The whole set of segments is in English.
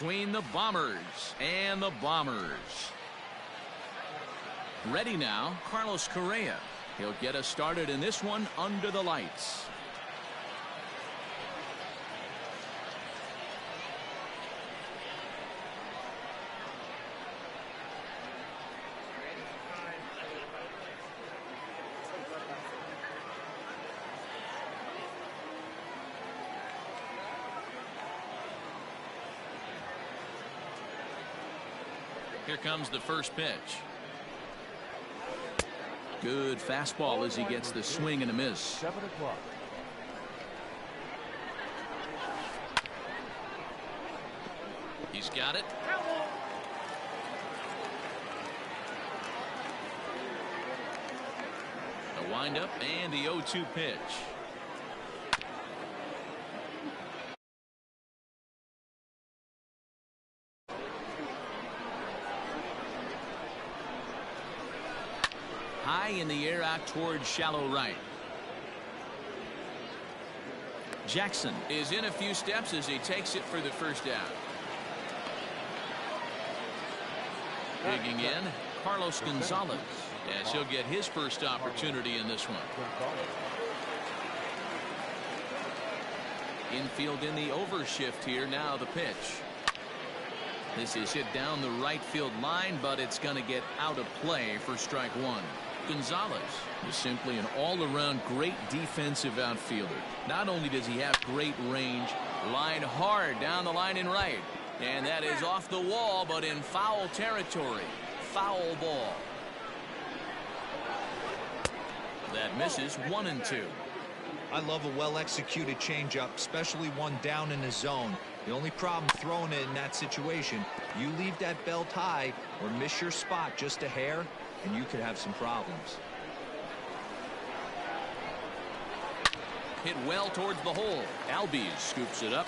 Between the Bombers and the Bombers. Ready now, Carlos Correa. He'll get us started in this one under the lights. Here comes the first pitch. Good fastball as he gets the swing and a miss. 7 o'clock. He's got it. A windup and the 0-2 pitch. High in the air out towards shallow right. Jackson is in a few steps as he takes it for the first out. Digging in, Carlos Gonzalez, as he'll get his first opportunity in this one. Infield in the overshift here. Now the pitch. This is hit down the right field line, but it's going to get out of play for strike one. Gonzalez is simply an all-around great defensive outfielder. Not only does he have great range, line hard down the line in right. And that is off the wall, but in foul territory. Foul ball. That misses 1-2. I love a well-executed changeup, especially one down in the zone. The only problem throwing it in that situation, you leave that belt high or miss your spot just a hair, and you could have some problems. Hit well towards the hole. Albies scoops it up.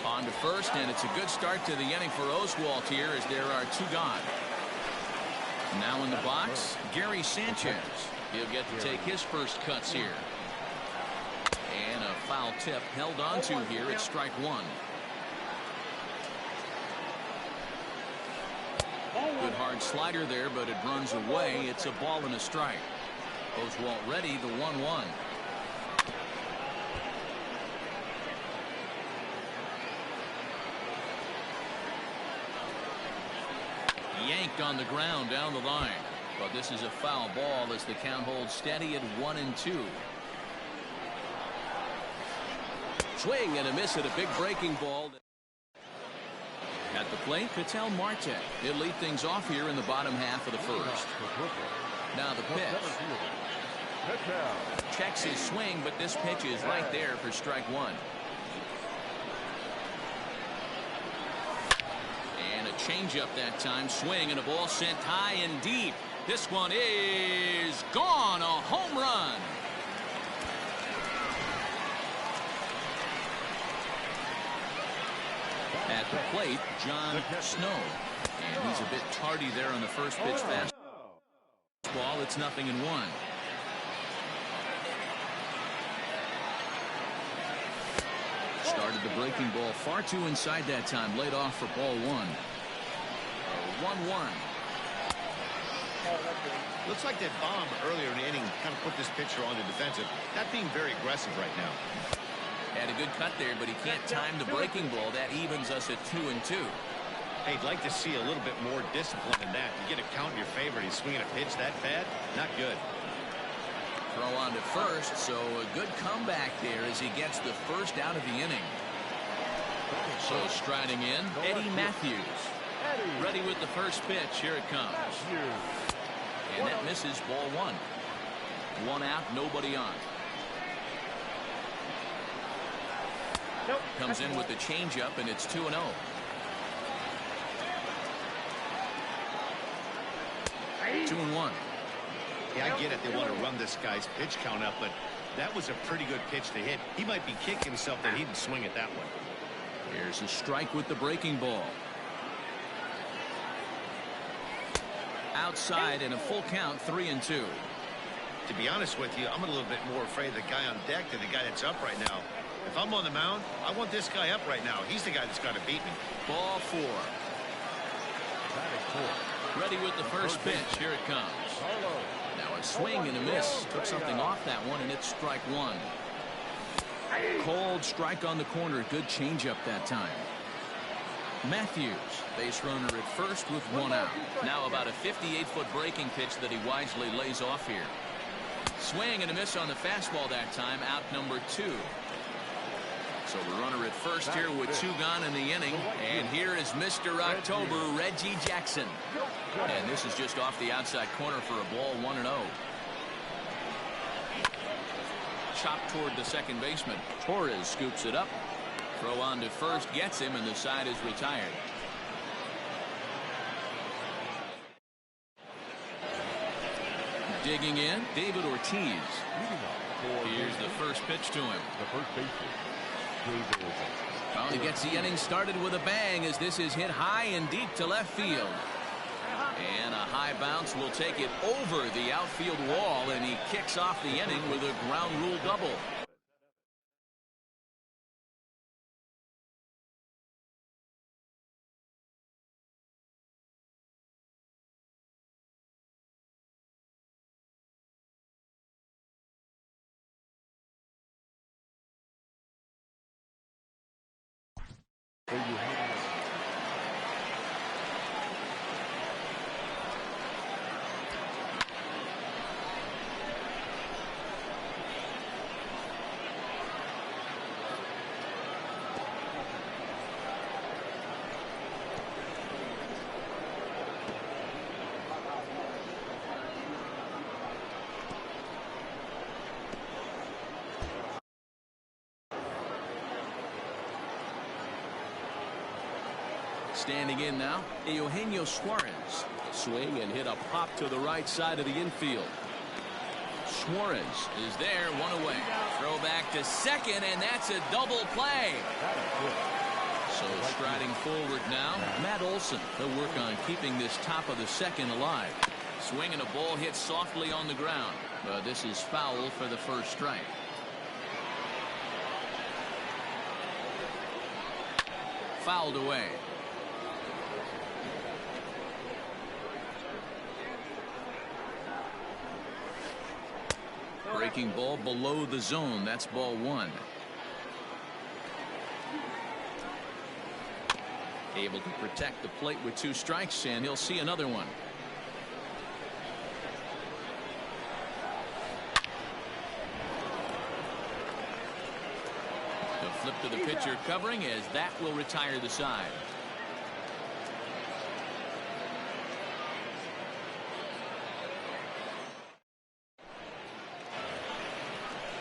On to first, and it's a good start to the inning for Oswalt here as there are two gone. Now in the box, Gary Sanchez. He'll get to take his first cuts here. And a foul tip held onto here at strike one. Good hard slider there, but it runs away. It's a ball and a strike. Oswalt ready, the 1-1. Yanked on the ground down the line. But this is a foul ball as the count holds steady at 1-2. Swing and a miss at a big breaking ball. At the plate, Ketel Marte. He'll lead things off here in the bottom half of the first. Now the pitch. Checks his swing, but this pitch is right there for strike one. And a changeup that time. Swing and a ball sent high and deep. This one is gone. A home run. At the plate, John Snow. And he's a bit tardy there on the first pitch fastball. It's 0-1. Started the breaking ball far too inside that time. Laid off for ball one. 1-1. Looks like that bomb earlier in the inning kind of put this pitcher on the defensive. Not being very aggressive right now. Had a good cut there, but he can't time the breaking ball. That evens us at 2-2. Hey, I'd like to see a little bit more discipline in that. You get a count in your favor. He's swinging a pitch that bad. Not good. Throw on to first, so a good comeback there as he gets the first out of the inning. So striding in, Eddie Matthews. Ready with the first pitch. Here it comes. And that misses ball one. One out, nobody on. Comes in with the changeup, and it's 2-0. Two and one. Yeah, I get it. They want to run this guy's pitch count up, but that was a pretty good pitch to hit. He might be kicking himself that he didn't swing it that way. Here's a strike with the breaking ball. Outside and a full count, 3-2. To be honest with you, I'm a little bit more afraid of the guy on deck than the guy that's up right now. If I'm on the mound, I want this guy up right now. He's the guy that's got to beat me. Ball 4. Ready with the first pitch. Here it comes. Now a swing and a miss. Took something off that one, and it's strike 1. Cold strike on the corner. Good changeup that time. Matthews, base runner at first with 1 out. Now about a 58-foot breaking pitch that he wisely lays off here. Swing and a miss on the fastball that time. Out number 2. So the runner at first here with 2 gone in the inning. And here is Mr. October, Reggie Jackson. And this is just off the outside corner for a ball 1-0. Chop toward the second baseman. Torres scoops it up. Throw on to first, gets him, and the side is retired. Digging in, David Ortiz. Here's the first pitch to him. Well, he gets the inning started with a bang as this is hit high and deep to left field. And a high bounce will take it over the outfield wall, and he kicks off the inning with a ground rule double. Standing in now, Eugenio Suarez. Swing and hit a pop to the right side of the infield. Suarez is there, 1 away. Throw back to second, and that's a double play. So striding forward now, Matt Olson. He'll work on keeping this top of the second alive. Swing and a ball hit softly on the ground. But this is foul for the first strike. Fouled away. Breaking ball below the zone. That's ball 1. Able to protect the plate with 2 strikes, and he'll see another one. The flip to the pitcher covering as that will retire the side.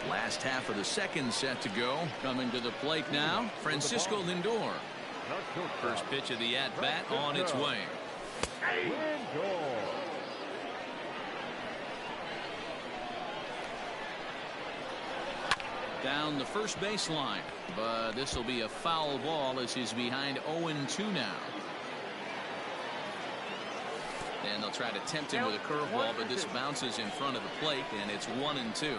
Last half of the second set to go. Coming to the plate now, Francisco Lindor. First pitch of the at-bat on its way. Down the first baseline, but this will be a foul ball as he's behind 0-2 now. And they'll try to tempt him with a curveball, but this bounces in front of the plate, and it's 1-2.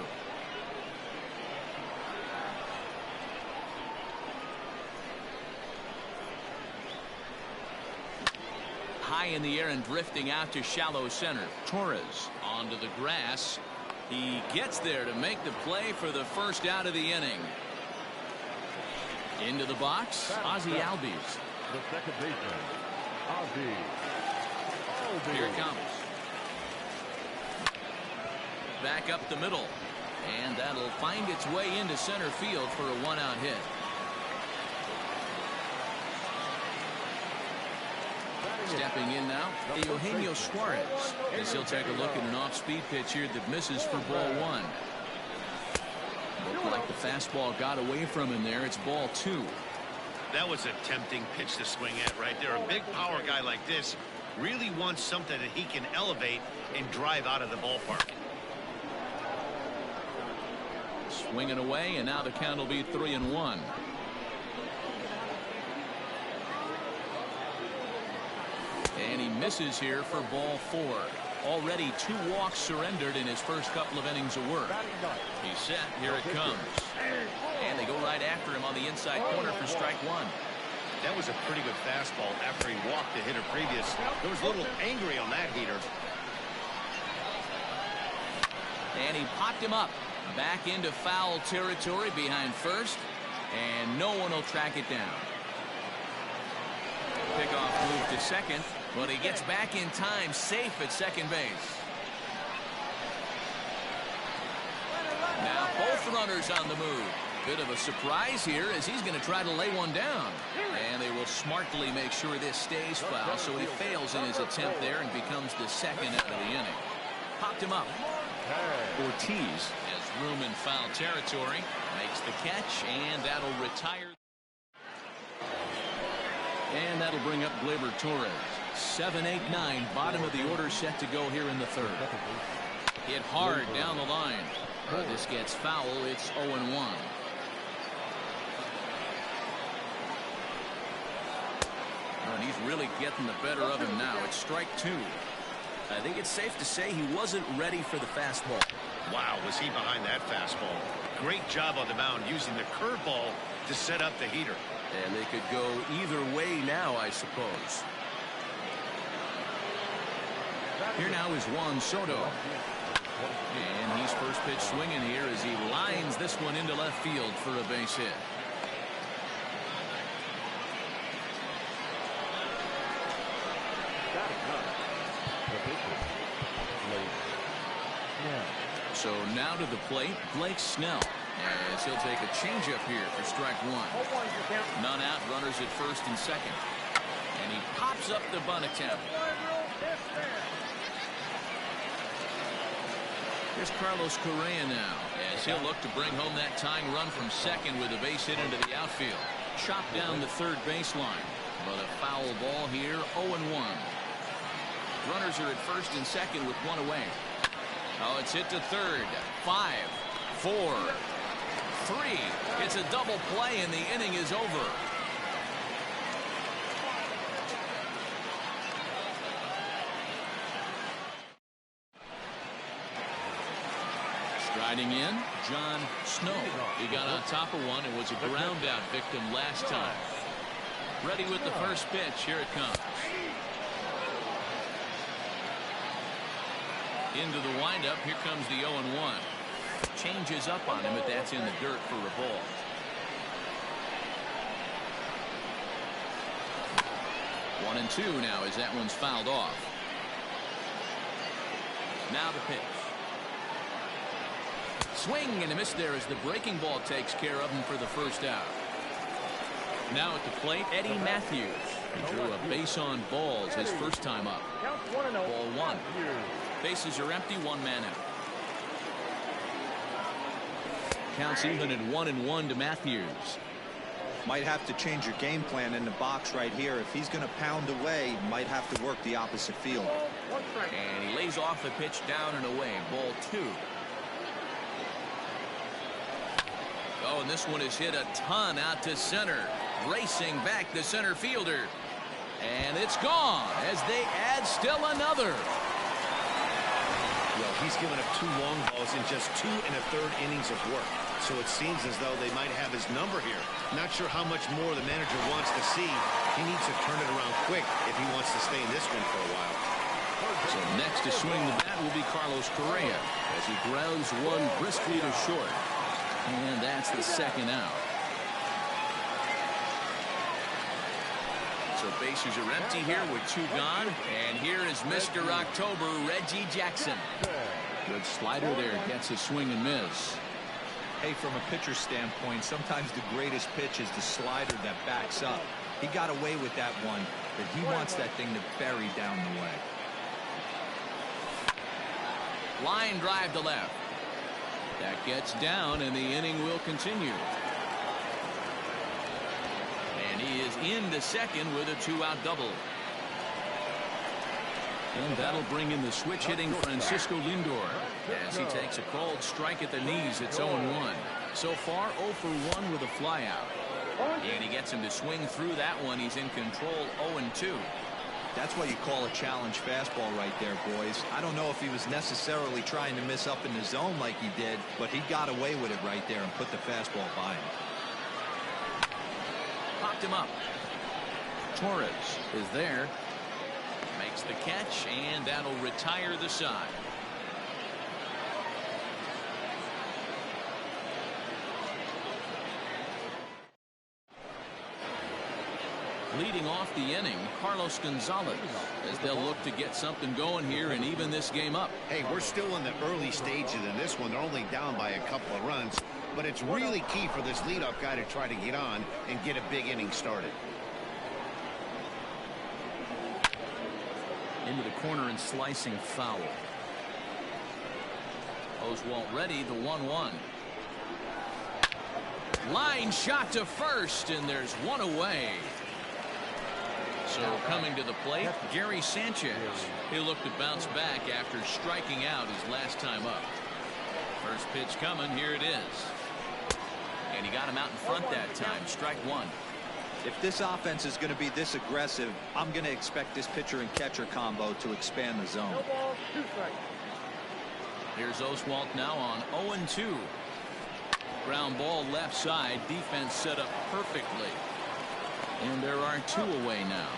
High in the air and drifting out to shallow center. Torres onto the grass. He gets there to make the play for the first out of the inning. Into the box, Ozzie Albies. The second baseman, Ozzie. Here it comes. Back up the middle. And that'll find its way into center field for a 1-out hit. Stepping in now, Eugenio Suarez, as he'll take a look at an off-speed pitch here that misses for ball 1. Looked like the fastball got away from him there. It's ball 2. That was a tempting pitch to swing at right there. A big power guy like this really wants something that he can elevate and drive out of the ballpark. Swinging away, and now the count will be 3-1. And he misses here for ball 4. Already 2 walks surrendered in his first couple of innings of work. He's set. Here it comes. And they go right after him on the inside corner for strike one. That was a pretty good fastball after he walked the hitter previous. He was a little angry on that heater. And he popped him up. Back into foul territory behind first. And no one will track it down. Pickoff move to second. But he gets back in time, safe at second base. Now both runners on the move. Bit of a surprise here as he's going to try to lay one down. And they will smartly make sure this stays foul, so he fails in his attempt there and becomes the second out of the inning. Popped him up. Ortiz has room in foul territory. Makes the catch, and that'll retire. And that'll bring up Gleyber Torres. 7-8-9, bottom of the order set to go here in the third. Hit hard down the line. This gets foul. It's 0-1. And he's really getting the better of him now. It's strike two. I think it's safe to say he wasn't ready for the fastball. Wow, was he behind that fastball. Great job on the mound using the curveball to set up the heater. And they could go either way now, I suppose. Here now is Juan Soto. And he's first pitch swinging here as he lines this one into left field for a base hit. So now to the plate, Blake Snell, as he'll take a changeup here for strike one. None out, runners at first and second. And he pops up the bunt attempt. Here's Carlos Correa now, as he'll look to bring home that tying run from second with a base hit into the outfield. Chopped down the third baseline, but a foul ball here, 0-1. Runners are at first and second with one away. Oh, it's hit to third. 5, 4, 3. It's a double play, and the inning is over. Striding in, John Snow. He got on top of one and was a ground out victim last time. Ready with the first pitch. Here it comes. Into the windup. Here comes the 0-1. Changes up on him, but that's in the dirt for a ball. One and two now as that one's fouled off. Now the pitch. Swing and a miss there as the breaking ball takes care of him for the first out. Now at the plate, Eddie Matthews. He drew a base on balls his first time up. Ball one. Bases are empty, one man out. Counts even at 1-1 to Matthews. Might have to change your game plan in the box right here. If he's going to pound away, might have to work the opposite field. And he lays off the pitch down and away. Ball two. Oh, and this one is hit a ton out to center. Racing back the center fielder. And it's gone as they add still another. Well, he's given up 2 long balls in just 2 1/3 innings of work. So it seems as though they might have his number here. Not sure how much more the manager wants to see. He needs to turn it around quick if he wants to stay in this one for a while. So next to swing the bat will be Carlos Correa as he grounds one briskly to short. And that's the second out. So bases are empty here with 2 gone. And here is Mr. October, Reggie Jackson. Good slider there. Gets a swing and miss. Hey, from a pitcher's standpoint, sometimes the greatest pitch is the slider that backs up. He got away with that one, but he wants that thing to bury down the way. Line drive to left. That gets down, and the inning will continue. And he is into second with a 2-out double. And that'll bring in the switch-hitting Francisco Lindor as he takes a called strike at the knees. It's 0-1. So far, 0 for 1 with a flyout. And he gets him to swing through that one. He's in control, 0-2. That's what you call a challenge fastball right there, boys. I don't know if he was necessarily trying to miss up in the zone like he did, but he got away with it right there and put the fastball by him. Popped him up. Torres is there. Makes the catch, and that'll retire the side. Leading off the inning, Carlos Gonzalez, as they'll look to get something going here and even this game up. Hey, we're still in the early stages in this one. They're only down by a couple of runs, but it's really key for this leadoff guy to try to get on and get a big inning started. Into the corner and slicing foul. Oswalt ready, the 1-1. Line shot to first, and there's one away. So coming to the plate, Gary Sanchez. He'll look to bounce back after striking out his last time up. First pitch coming, here it is. And he got him out in front that time, strike one. If this offense is going to be this aggressive, I'm going to expect this pitcher and catcher combo to expand the zone. Here's Oswalt now on 0-2. Ground ball left side, defense set up perfectly. And there are two away now.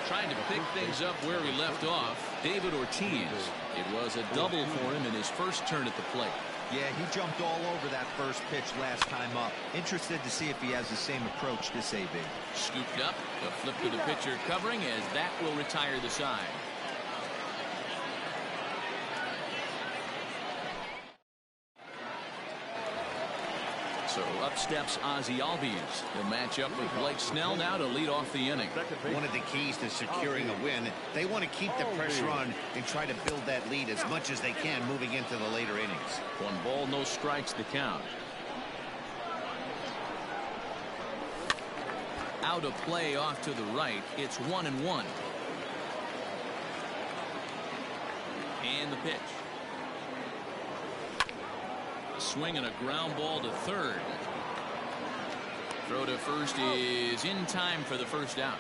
Trying to pick things up where he left off, David Ortiz. It was a double for him in his first turn at the plate. Yeah, he jumped all over that first pitch last time up. Interested to see if he has the same approach this AB. Scooped up, a flip to the pitcher covering as that will retire the side. So up steps Ozzie Albies. He'll match up with Blake Snell now to lead off the inning. One of the keys to securing a win, they want to keep the pressure on and try to build that lead as much as they can moving into the later innings. 1 ball, no strikes to count. Out of play off to the right. It's 1-1. And the pitch. Swing and a ground ball to third. Throw to first is in time for the first out.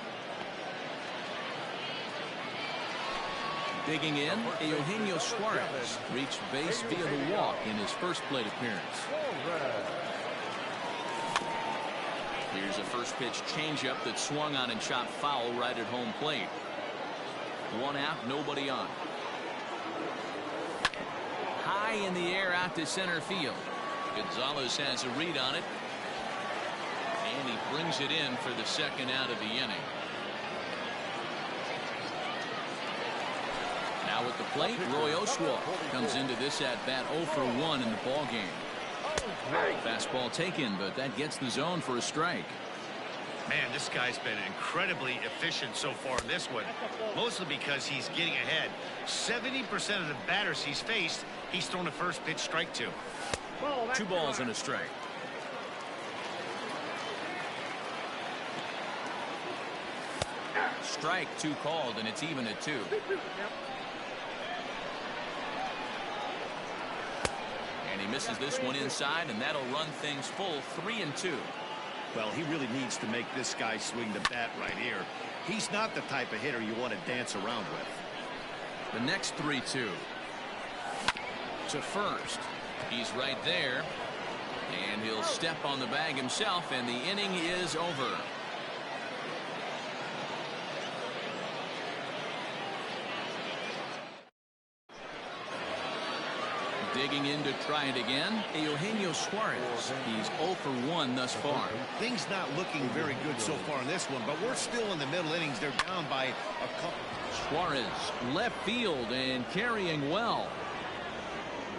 Digging in, Eugenio Suarez reached base via the walk in his first plate appearance. Here's a first pitch changeup that swung on and chopped foul right at home plate. 1 out, nobody on. High in the air out to center field. Gonzalez has a read on it. And he brings it in for the second out of the inning. Now at the plate, Roy Oswalt comes into this at bat 0 for 1 in the ball game. Fastball taken, but that gets the zone for a strike. Man, this guy's been incredibly efficient so far in this one, mostly because he's getting ahead. 70% of the batters he's faced, he's thrown a first pitch strike to. 2 balls and a strike. Strike 2 called, and it's even at 2. And he misses this one inside, and that'll run things full 3-2. Well, he really needs to make this guy swing the bat right here. He's not the type of hitter you want to dance around with. The next 3-2. To first. He's right there. And he'll step on the bag himself, and the inning is over. Digging in to try it again, Eugenio Suarez. He's 0 for 1 thus far. Things not looking very good so far in this one, but we're still in the middle innings. They're down by a couple. Suarez, left field and carrying well.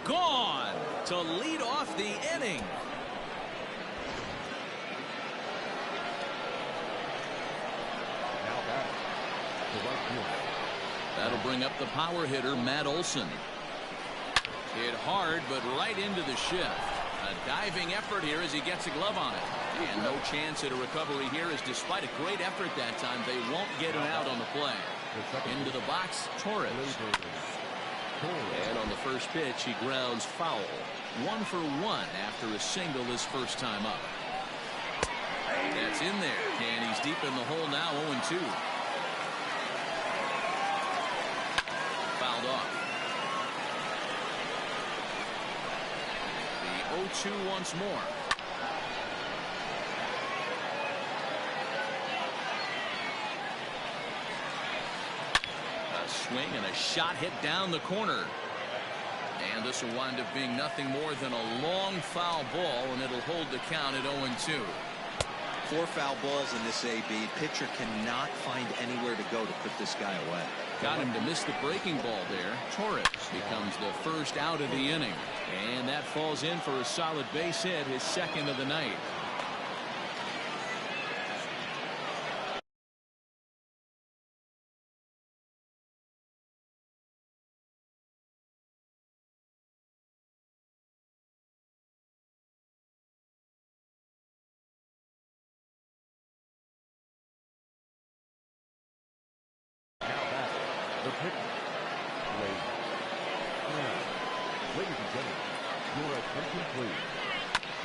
Gone to lead off the inning. That'll bring up the power hitter, Matt Olson. Hit hard, but right into the shift. A diving effort here as he gets a glove on it. And no chance at a recovery here, as despite a great effort that time, they won't get him out on the play. Into the box, Torres. And on the first pitch, he grounds foul. 1 for 1 after a single his first time up. That's in there, and he's deep in the hole now, 0-2. Fouled off. The 0-2 once more. A swing and a shot hit down the corner. And this will wind up being nothing more than a long foul ball, and it'll hold the count at 0-2. 4 foul balls in this AB. Pitcher cannot find anywhere to go to put this guy away. Got him to miss the breaking ball there. Torres becomes the first out of the inning. And that falls in for a solid base hit, his second of the night. The pitch. Ladies and gentlemen, your attention please.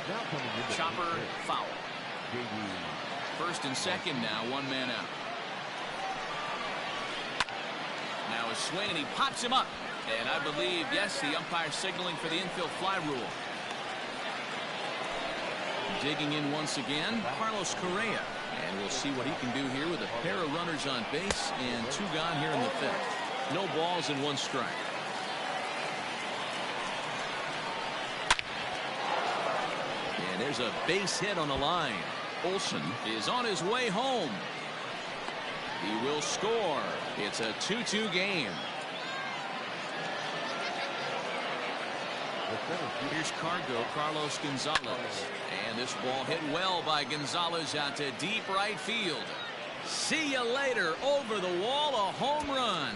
Now coming in the Chopper foul. JD. First and second now, 1 man out. Now a swing, and he pops him up. And I believe, yes, the umpire signaling for the infield fly rule. Digging in once again, Carlos Correa. And we'll see what he can do here with a pair of runners on base and 2 gone here in the 5th. No balls and 1 strike. And there's a base hit on the line. Olsen is on his way home. He will score. It's a 2-2 game. Here's Carlos Gonzalez. And this ball hit well by Gonzalez out to deep right field. See you later. Over the wall, a home run.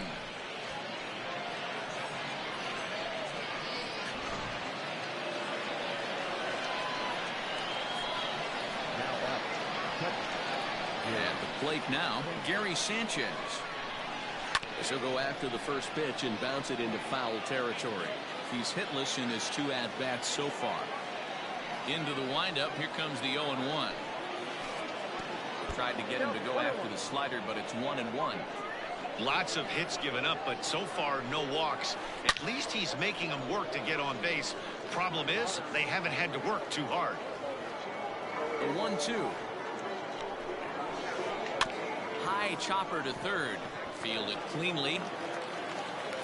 At the plate now, Gary Sanchez. He'll go after the first pitch and bounce it into foul territory. He's hitless in his 2 at-bats so far. Into the windup. Here comes the 0-1. Tried to get him to go after the slider, but it's 1-1. Lots of hits given up, but so far no walks. At least he's making them work to get on base. Problem is, they haven't had to work too hard. The 1-2. High chopper to third. Fielded cleanly.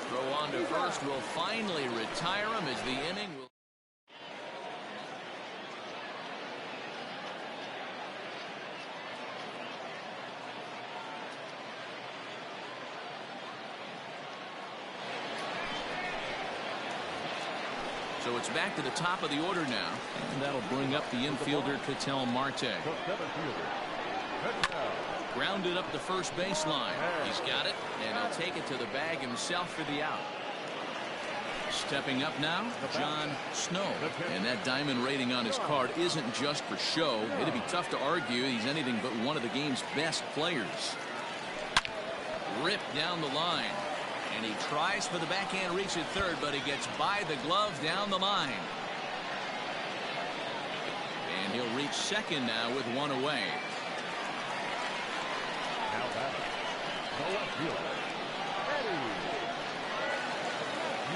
Throw on to first will finally retire him as the inning will. So it's back to the top of the order now, and that'll bring up the infielder Ketel Marte. Grounded up the first baseline. He's got it, and he'll take it to the bag himself for the out. Stepping up now, John Snow. And that diamond rating on his card isn't just for show. It'd be tough to argue he's anything but one of the game's best players. Ripped down the line. And he tries for the backhand reach at third, but he gets by the glove down the line. And he'll reach second now with 1 away.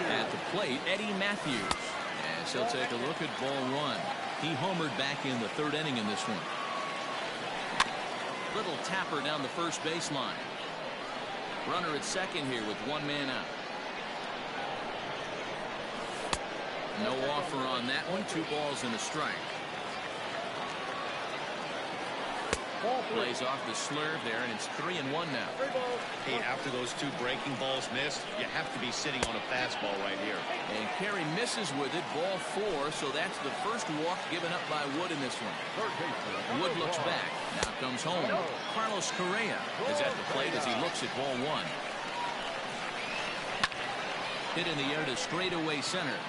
At the plate, Eddie Matthews. As he'll take a look at ball 1. He homered back in the 3rd inning in this one. Little tapper down the first baseline. Runner at second here with 1 man out. No offer on that one. 2 balls and a strike. Plays off the slurve there, and it's 3-1 now. Hey, after those 2 breaking balls missed, you have to be sitting on a fastball right here. And Carey misses with it, ball 4, so that's the first walk given up by Wood in this one. Wood looks back. Now comes home. Carlos Correa is at the plate as he looks at ball 1. Hit in the air to straightaway center.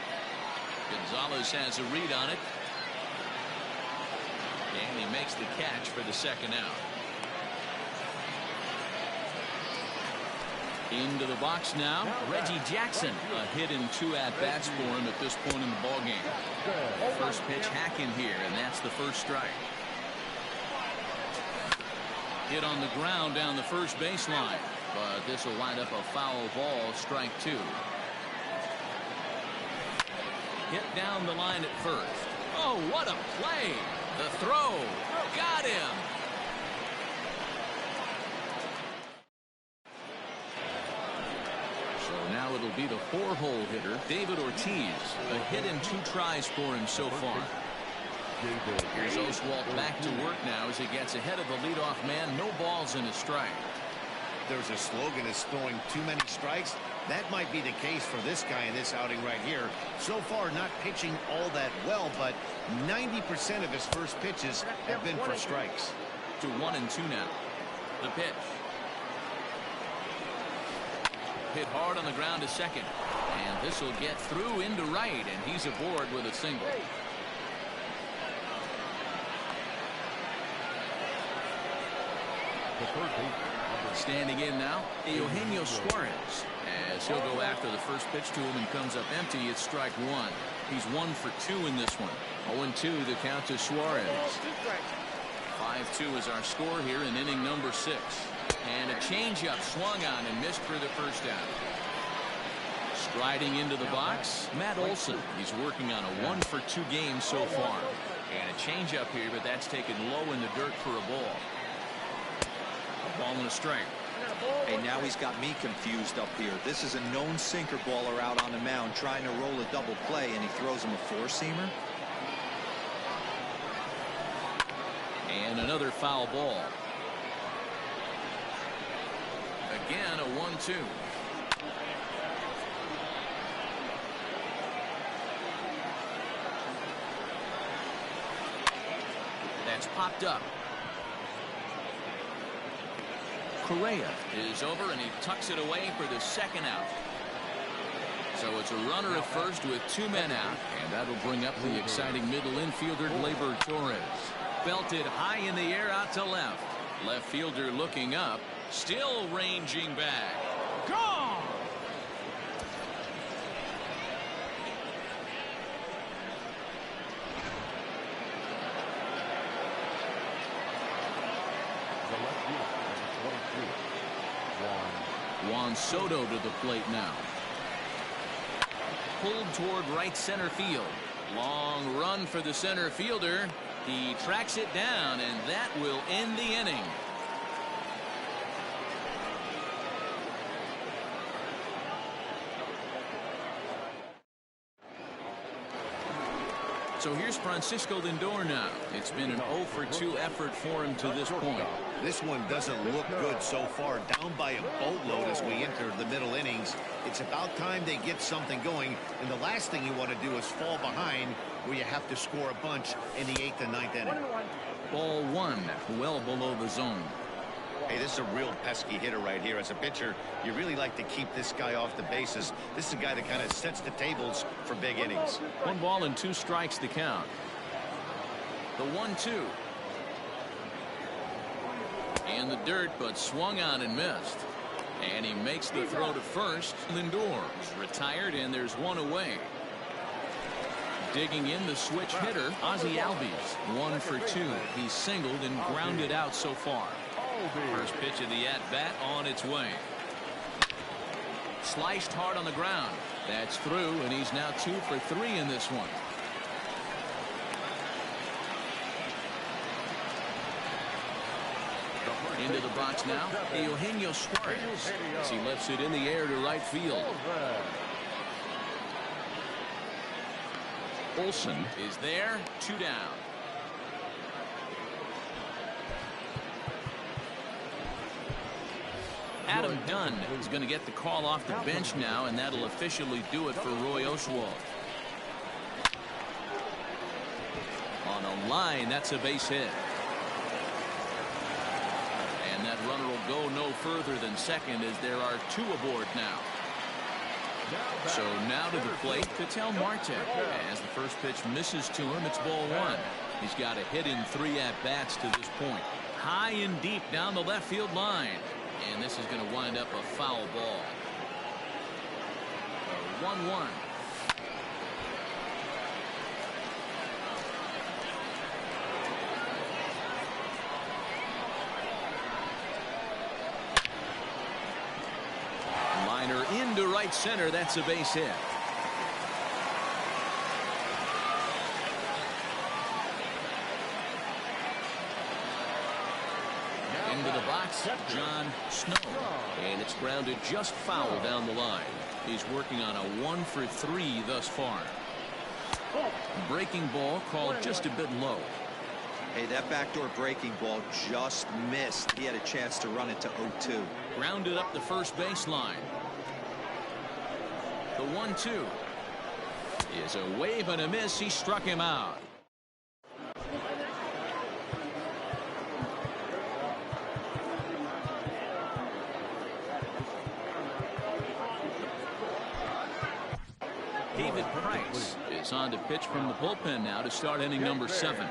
Gonzalez has a read on it. And he makes the catch for the second out. Into the box now, Reggie Jackson. A hit in 2 at-bats for him at this point in the ballgame. First pitch hacking here, and that's the first strike. Hit on the ground down the first baseline, but this will wind up a foul ball, strike two. Hit down the line at first. Oh, what a play! The throw, got him. So now it'll be the four-hole hitter, David Ortiz. A hit in 2 tries for him so far. Here's Oswalt back to work now as he gets ahead of the leadoff man. No balls in his strike. There's a slogan as throwing too many strikes. That might be the case for this guy in this outing right here. So far, not pitching all that well, but 90% of his first pitches have been for strikes. To 1-2 now. The pitch. Hit hard on the ground to second. And this will get through into right, and he's aboard with a single. Standing in now, Eugenio Suarez. As he'll go after the first pitch to him and comes up empty, it's strike one. He's 1 for 2 in this one. 0-2 the count to Suarez. 5-2 is our score here in inning number 6. And a changeup swung on and missed for the first out. Striding into the box, Matt Olson. He's working on a 1 for 2 game so far. And a changeup here, but that's taken low in the dirt for a ball. A ball and a strike. Hey, now he's got me confused up here. This is a known sinker baller out on the mound trying to roll a double play, and he throws him a four-seamer. And another foul ball. Again, a 1-2. That's popped up. Correa is over, and he tucks it away for the second out. So it's a runner at first with 2 men out, and that'll bring up the exciting middle infielder, Gleyber Torres. Belted high in the air out to left. Left fielder looking up, still ranging back. Gone! Juan Soto to the plate now. Pulled toward right center field. Long run for the center fielder. He tracks it down, and that will end the inning. So here's Francisco Lindor now. It's been an 0 for 2 effort for him to this point. This one doesn't look good so far. Down by a boatload as we enter the middle innings. It's about time they get something going. And the last thing you want to do is fall behind where you have to score a bunch in the 8th and 9th inning. Ball 1, well below the zone. Hey, this is a real pesky hitter right here. As a pitcher, you really like to keep this guy off the bases. This is a guy that kind of sets the tables for big innings. 1 ball and 2 strikes to count. The 1-2. In the dirt, but swung on and missed. And he makes the throw to first. Lindor's retired, and there's 1 away. Digging in the switch hitter, Ozzie Albies. 1 for 2. He's singled and grounded out so far. First pitch of the at-bat on its way. Sliced hard on the ground. That's through, and he's now 2 for 3 in this one. Into the box now, Eugenio Suarez, as he lifts it in the air to right field. Olson is there, 2 down. Adam Dunn is going to get the call off the bench now, and that'll officially do it for Roy Oswalt. On a line, that's a base hit. And that runner will go no further than second as there are 2 aboard now. So now to the plate, Ketel Marte. As the first pitch misses to him, it's ball 1. He's got a hit in 3 at-bats to this point. High and deep down the left field line. And this is going to wind up a foul ball. 1-1. right center. That's a base hit. Into the box, John Snow. And it's grounded just foul down the line. He's working on a 1 for 3 thus far. Breaking ball called just a bit low. Hey, that backdoor breaking ball just missed. He had a chance to run it to 0-2. Grounded up the first baseline. The 1-2 is a wave and a miss. He struck him out. David Price is on to pitch from the bullpen now to start inning number 7.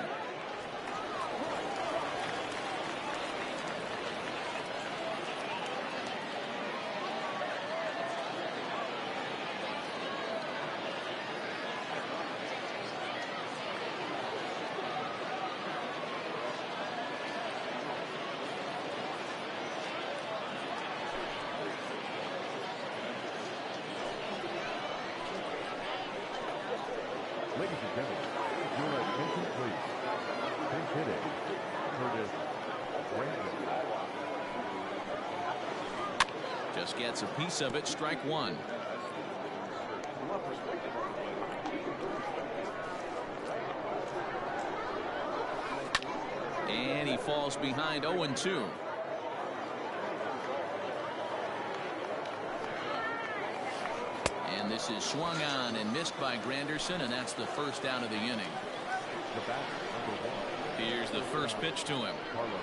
Ladies and gentlemen, your attention please. Pinch hitting, Curtis Brandon. Just gets a piece of it. Strike 1. And he falls behind 0-2. And this is swung on and missed by Granderson, and that's the first out of the inning. The batter, number 1. Here's the first pitch to him. Correa.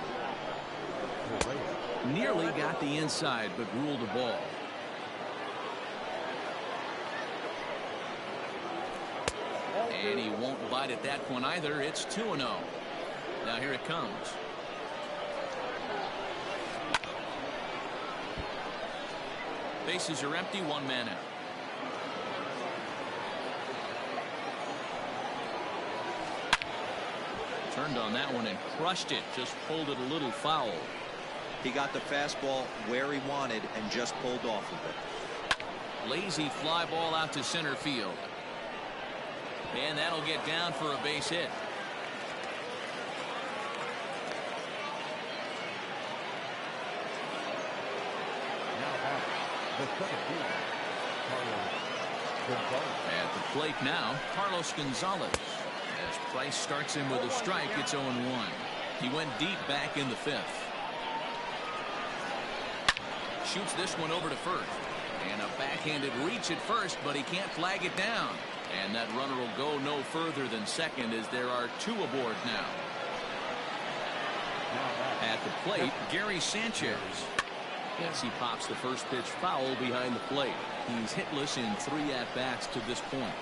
Nearly got the inside, but ruled a ball. And he won't bite at that one either. It's 2-0. Now here it comes. Bases are empty. 1 man out. Turned on that one and crushed it. Just pulled it a little foul. He got the fastball where he wanted and just pulled off of it. Lazy fly ball out to center field. And that'll get down for a base hit. Now back, the second fielder, Carlos Gonzalez. At the plate now, Carlos Gonzalez. As Price starts him with a strike, it's 0-1. He went deep back in the 5th. Shoots this one over to first. And a backhanded reach at first, but he can't flag it down. And that runner will go no further than second as there are 2 aboard now. At the plate, Gary Sanchez. Yes, he pops the first pitch foul behind the plate. He's hitless in 3 at-bats to this point.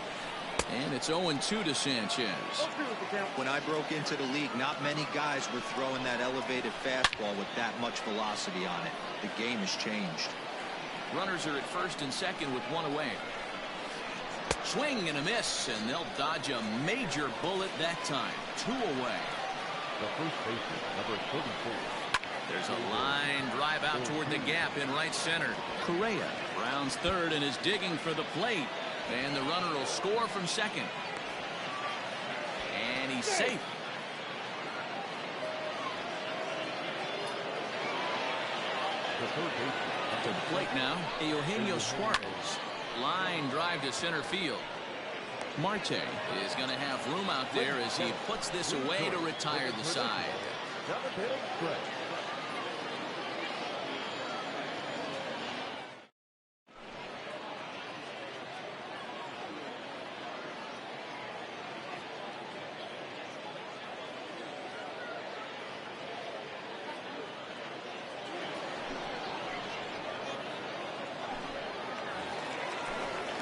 And it's 0-2 to Sanchez. When I broke into the league, not many guys were throwing that elevated fastball with that much velocity on it. The game has changed. Runners are at first and second with 1 away. Swing and a miss, and they'll dodge a major bullet that time. 2 away. The first baseman, number 34. There's a line drive out toward the gap in right center. Correa rounds third and is digging for the plate. And the runner will score from second. And he's safe. The third baseman, To the plate now, Eugenio Suarez. Line drive to center field. Marte is going to have room out there as he puts this away to retire the side. seventh inning stretch.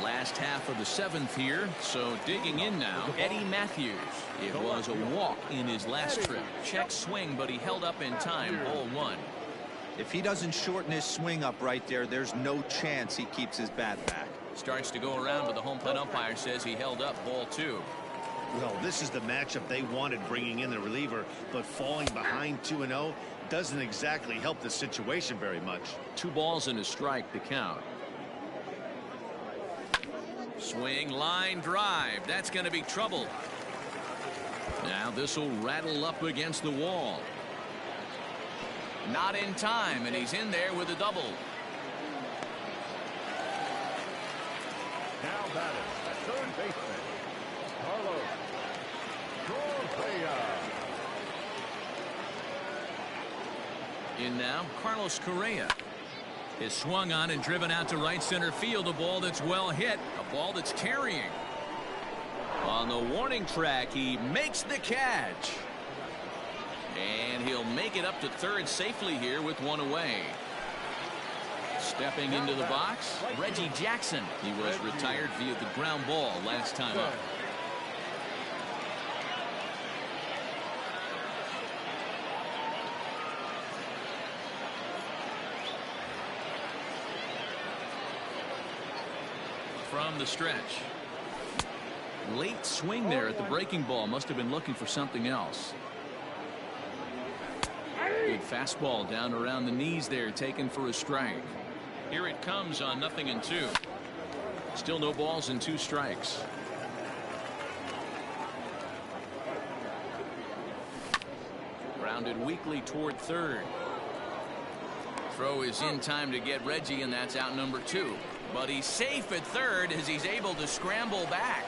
Last half of the 7th here, so digging in now, Eddie Matthews. It was a walk in his last trip. Check swing, but he held up in time. Ball 1. If he doesn't shorten his swing up right there, there's no chance he keeps his bat back. Starts to go around, but the home plate umpire says he held up. Ball 2. Well, this is the matchup they wanted, bringing in the reliever, but falling behind 2-0 doesn't exactly help the situation very much. 2 balls and a strike to count. Swing, line drive. That's going to be trouble. Now this will rattle up against the wall. Not in time, and he's in there with a double. Now batting at third baseman, Carlos Correa. In now, Carlos Correa is swung on and driven out to right center field. A ball that's well hit, a ball that's carrying. On the warning track, he makes the catch. And he'll make it up to third safely here with one away. Stepping into the box, Reggie Jackson. He was retired via the ground ball last time up. From the stretch. Late swing there at the breaking ball. Must have been looking for something else. Good fastball down around the knees there, taken for a strike. Here it comes on 0-2. Still no balls and 2 strikes. Grounded weakly toward third. Throw is in time to get Reggie, and that's out number 2. But he's safe at third as he's able to scramble back.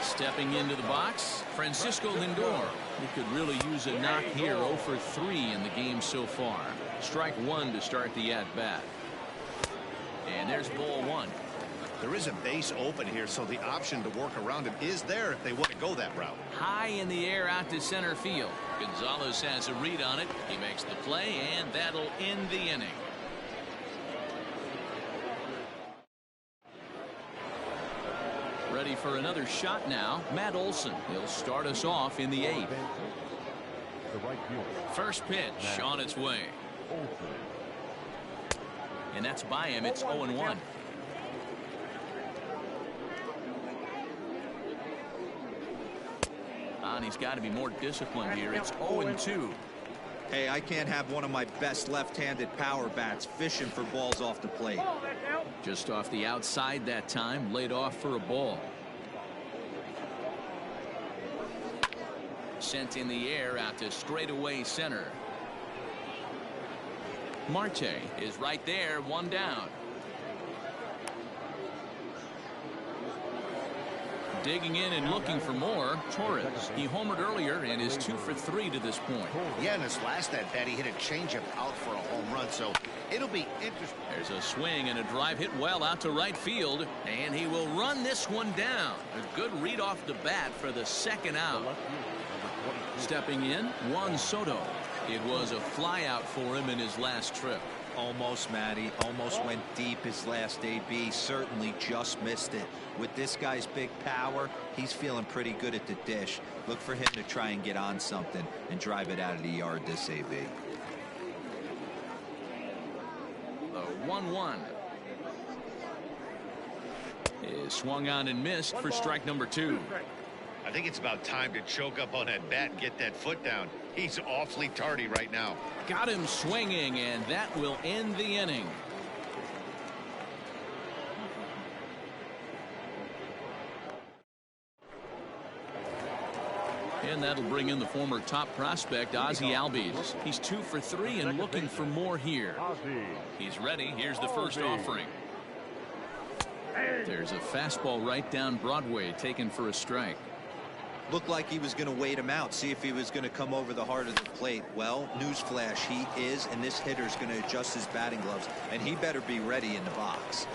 Stepping into the box, Francisco Lindor. He could really use a knock here. 0 for 3 in the game so far. Strike 1 to start the at-bat. And there's ball 1. There is a base open here, so the option to work around him is there if they want to go that route. High in the air out to center field. Gonzalez has a read on it. He makes the play, and that'll end the inning. Ready for another shot now. Matt Olson. He'll start us off in the 8th. First pitch on its way. And that's by him. It's 0-1. And he's got to be more disciplined here. It's 0-2. Hey, I can't have one of my best left-handed power bats fishing for balls off the plate. Just off the outside that time, laid off for a ball. Sent in the air out to straightaway center. Marte is right there, 1 down. Digging in and looking for more, Torres. He homered earlier and is 2 for 3 to this point. Yeah, in his last at-bat, he hit a changeup out for a home run, so it'll be interesting. There's a swing and a drive hit well out to right field, and he will run this one down. A good read off the bat for the 2nd out. Stepping in, Juan Soto. It was a fly out for him in his last trip. Almost, Matty. Almost went deep his last AB. Certainly just missed it. With this guy's big power, he's feeling pretty good at the dish. Look for him to try and get on something and drive it out of the yard this AB. The 1-1 is swung on and missed for strike number 2. I think it's about time to choke up on that bat and get that foot down. He's awfully tardy right now. Got him swinging, and that will end the inning. And that'll bring in the former top prospect, Ozzie Albies. He's 2 for 3 and looking for more here. He's ready. Here's the first offering. There's a fastball right down Broadway, taken for a strike. Looked like he was going to wait him out, see if he was going to come over the heart of the plate. Well, newsflash, he is, and this hitter's going to adjust his batting gloves, and he better be ready in the box.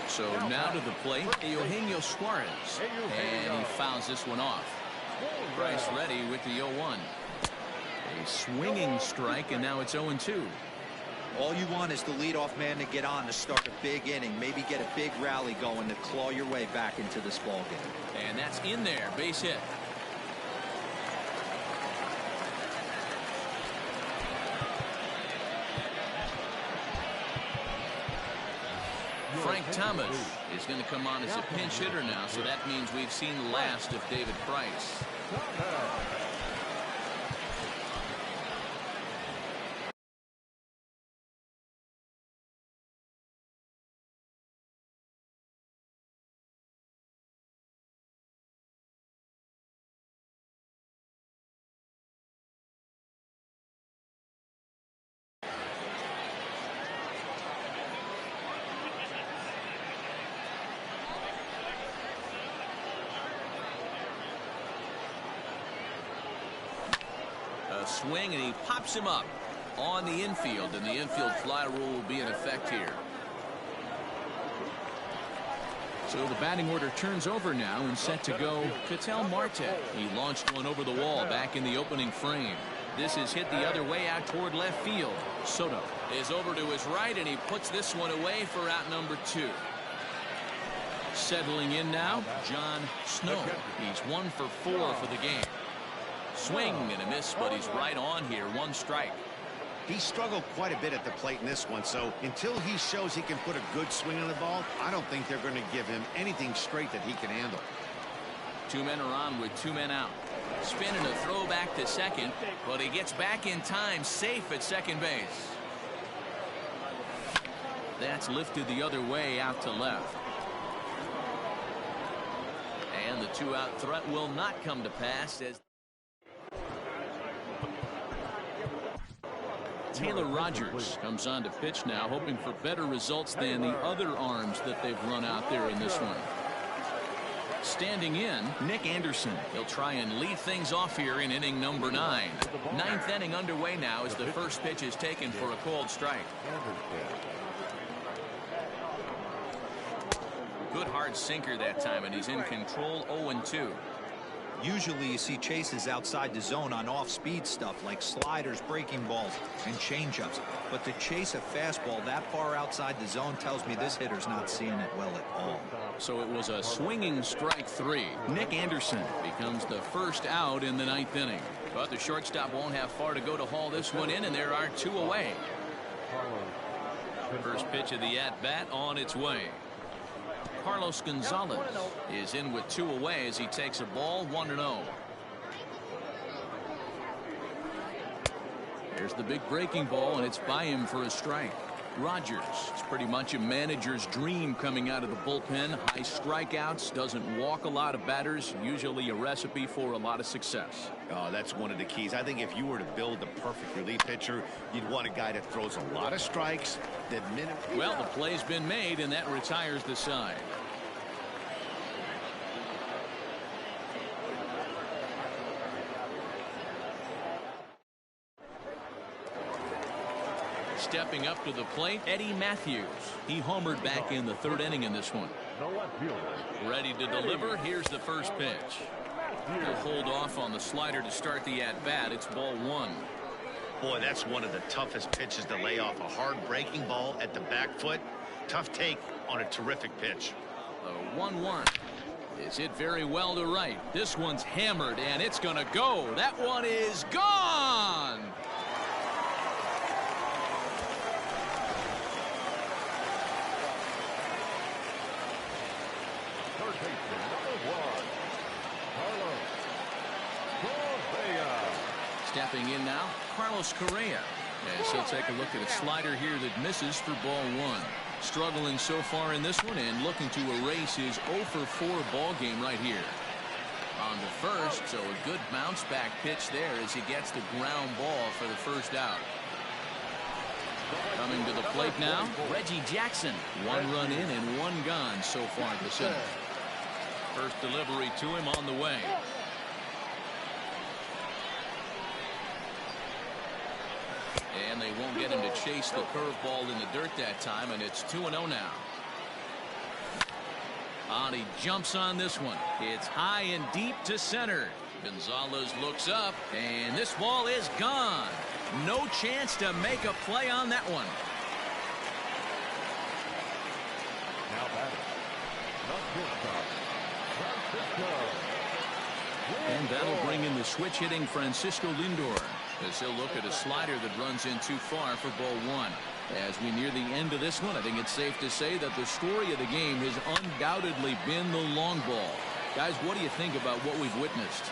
So now to the plate, Eugenio Suarez, and he fouls this one off. Bryce ready with the 0-1. A swinging strike, and now it's 0-2. All you want is the leadoff man to get on to start a big inning, maybe get a big rally going to claw your way back into this ball game. And that's in there, base hit. Frank Thomas is going to come on as a pinch hitter now, so that means we've seen the last of David Price. a swing, and he pops him up on the infield, and the infield fly rule will be in effect here. So the batting order turns over now and set to go Ketel Marte. He launched one over the wall back in the opening frame. This is hit the other way out toward left field. Soto is over to his right, and he puts this one away for out number 2. Settling in now, John Snow. He's 1 for 4 for the game. Swing and a miss, but he's right on here. 1 strike. He struggled quite a bit at the plate in this one, so until he shows he can put a good swing on the ball, I don't think they're going to give him anything straight that he can handle. 2 men are on with 2 men out. Spin and a throw back to second, but he gets back in time, safe at second base. That's lifted the other way out to left. And the 2-out threat will not come to pass as Taylor Rogers comes on to pitch now, hoping for better results than the other arms that they've run out there in this one. Standing in, Nick Anderson. He'll try and lead things off here in inning number 9. 9th inning underway now as the first pitch is taken for a called strike. Good hard sinker that time, and he's in control. 0-2. Usually you see chases outside the zone on off-speed stuff like sliders, breaking balls, and changeups. But to chase a fastball that far outside the zone tells me this hitter's not seeing it well at all. So it was a swinging strike 3. Nick Anderson becomes the first out in the 9th inning. But the shortstop won't have far to go to haul this one in, and there are 2 away. First pitch of the at-bat on its way. Carlos Gonzalez is in with 2 away as he takes a ball. 1-0. There's the big breaking ball, and it's by him for a strike. Rogers, it's pretty much a manager's dream coming out of the bullpen. High strikeouts, doesn't walk a lot of batters, usually a recipe for a lot of success. Oh, that's one of the keys. I think if you were to build the perfect relief pitcher, you'd want a guy that throws a lot of strikes. Well, the play's been made, and that retires the side. Stepping up to the plate, Eddie Matthews. He homered back in the 3rd inning in this one. Ready to deliver. Here's the first pitch. He'll hold off on the slider to start the at-bat. It's ball 1. Boy, that's one of the toughest pitches to lay off. A hard breaking ball at the back foot. Tough take on a terrific pitch. The 1-1 is hit very well to right. This one's hammered, and it's going to go. That one is gone. Stepping in now, Carlos Correa. As he'll take a look at a slider here that misses for ball 1. Struggling so far in this one and looking to erase his 0 for 4 ball game right here. On the first, so a good bounce back pitch there as he gets the ground ball for the first out. Coming to the plate now, Reggie Jackson. 1 run in and 1 gone so far this inning. First delivery to him on the way. And they won't get him to chase the curveball in the dirt that time, and it's 2-0 now. And he jumps on this one. It's high and deep to center. Gonzalez looks up, and this ball is gone. No chance to make a play on that one. Now batting, And that'll bring in the switch hitting Francisco Lindor, as he'll look at a slider that runs in too far for ball 1. As we near the end of this one, I think it's safe to say that the story of the game has undoubtedly been the long ball. Guys, what do you think about what we've witnessed?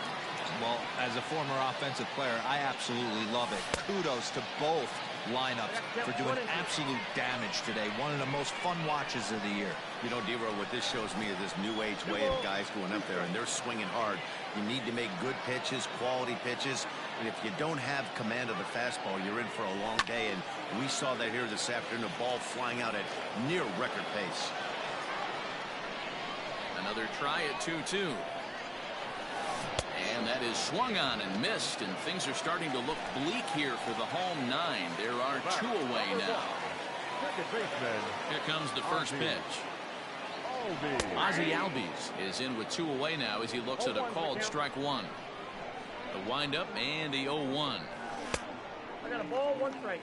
Well, as a former offensive player, I absolutely love it. Kudos to both lineups for doing absolute damage today. One of the most fun watches of the year. You know, D-Row, what this shows me is this new age way of guys going up there and they're swinging hard. You need to make good pitches, quality pitches. And if you don't have command of the fastball, you're in for a long day. And we saw that here this afternoon, a ball flying out at near record pace. Another try at 2-2. And And that is swung on and missed, and things are starting to look bleak here for the home 9. There are 2 away now. Here comes the first pitch. Ozzie Albies is in with 2 away now as he looks at a called strike 1. The windup and the 0-1. I got a ball, 1 strike.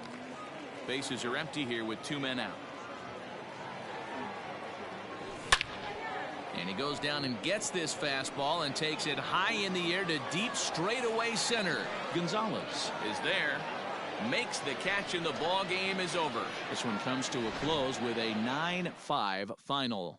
Bases are empty here with 2 men out. And he goes down and gets this fastball and takes it high in the air to deep straightaway center. Gonzalez is there, makes the catch, and the ball game is over. This one comes to a close with a 9-5 final.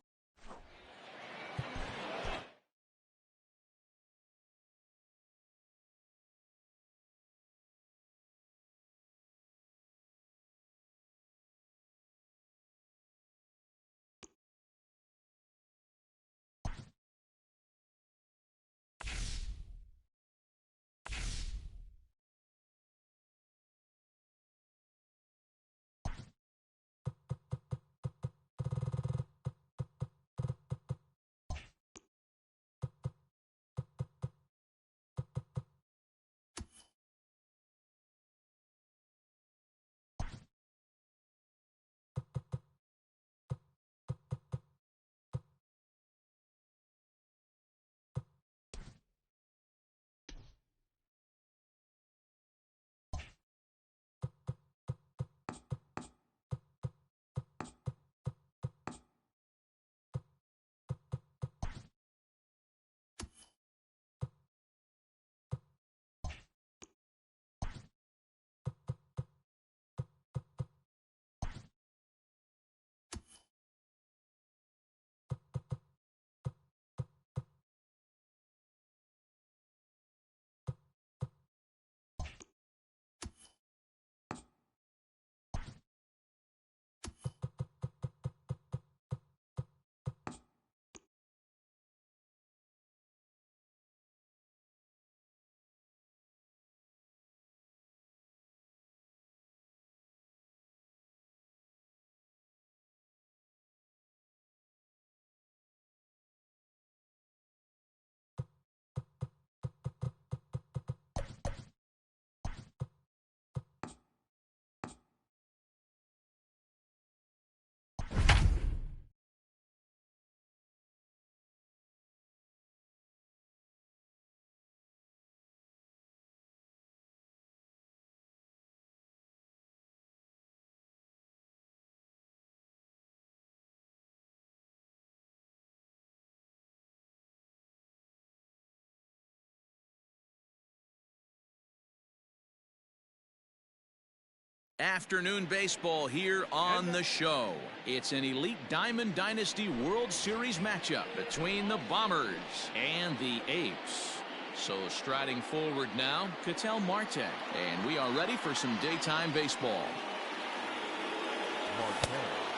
Afternoon baseball here on the show. It's an Elite Diamond Dynasty World Series matchup between the Bombers and the Apes. So striding forward now, Ketel Marte. And we are ready for some daytime baseball.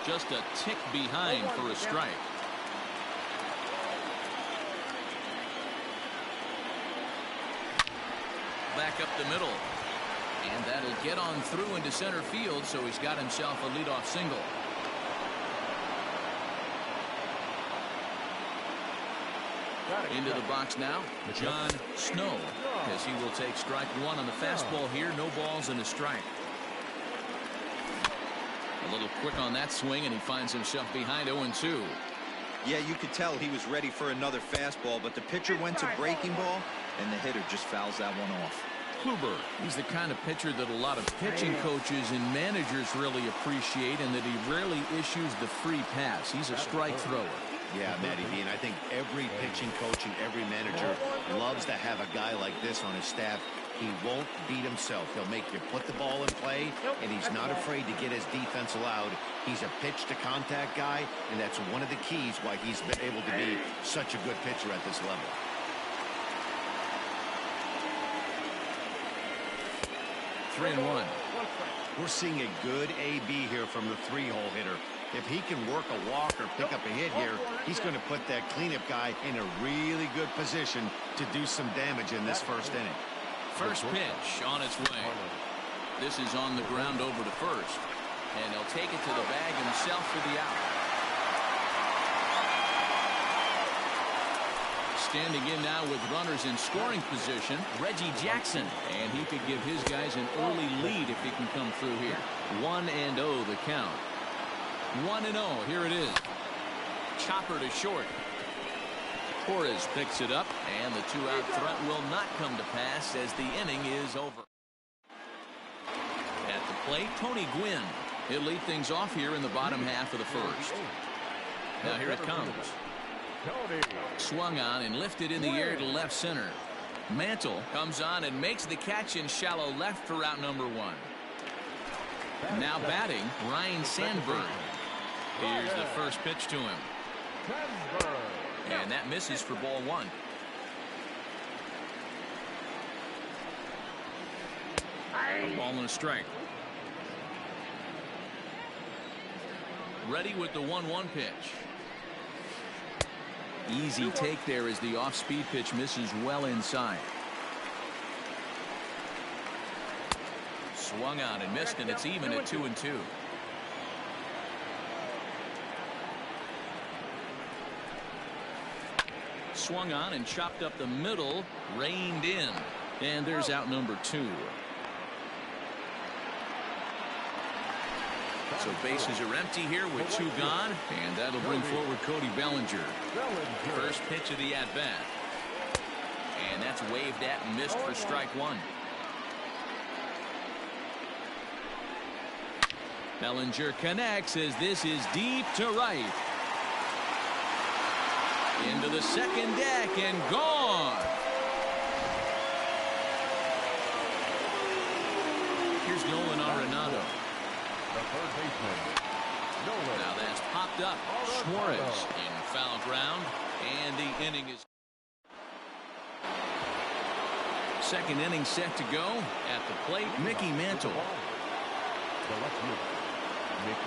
Just a tick behind for a strike. Back up the middle. And that'll get on through into center field, so he's got himself a leadoff single. Into the box now, John Snow, as he will take strike 1 on the fastball here. No balls and a strike. A little quick on that swing, and he finds himself behind 0-2. Yeah, you could tell he was ready for another fastball, but the pitcher went to breaking ball, and the hitter just fouls that one off. Kluber, he's the kind of pitcher that a lot of pitching coaches and managers really appreciate, and that he rarely issues the free pass. He's a strike thrower. Yeah, Matty B, and I think every pitching coach and every manager loves to have a guy like this on his staff. He won't beat himself. He'll make you put the ball in play, and he's not afraid to get his defense allowed. He's a pitch-to-contact guy, and that's one of the keys why he's been able to be such a good pitcher at this level. Three and one. We're seeing a good AB here from the 3-hole hitter. If he can work a walk or pick up a hit here, he's going to put that cleanup guy in a really good position to do some damage in this first inning. First pitch on its way. This is on the ground over to first. And he'll take it to the bag himself for the out. Standing in now with runners in scoring position, Reggie Jackson. And he could give his guys an early lead if he can come through here. 1-0 the count. 1-0. Here it is. Chopper to short. Torres picks it up, and the two-out threat will not come to pass as the inning is over. At the plate, Tony Gwynn. He'll lead things off here in the bottom half of the first. Now here it comes. Swung on and lifted in the air to left center. Mantle comes on and makes the catch in shallow left for out number one. Now batting, Ryan Sandberg. Here's the first pitch to him. And that misses for ball one. A ball and a strike. Ready with the 1-1 pitch. Easy take there as the off-speed pitch misses well inside. Swung on and missed, and it's even at 2-2. Swung on and chopped up the middle, reined in, and there's out number two. So bases are empty here with two gone, and that'll bring forward Cody Bellinger. First pitch of the at-bat. And that's waved at and missed for strike one. Bellinger connects as this is deep to right. Into the second deck and gone. Here's Nolan Arenado. Now that's popped up. Suarez in foul ground, and the inning is. Second inning set to go. At the plate, Mickey Mantle.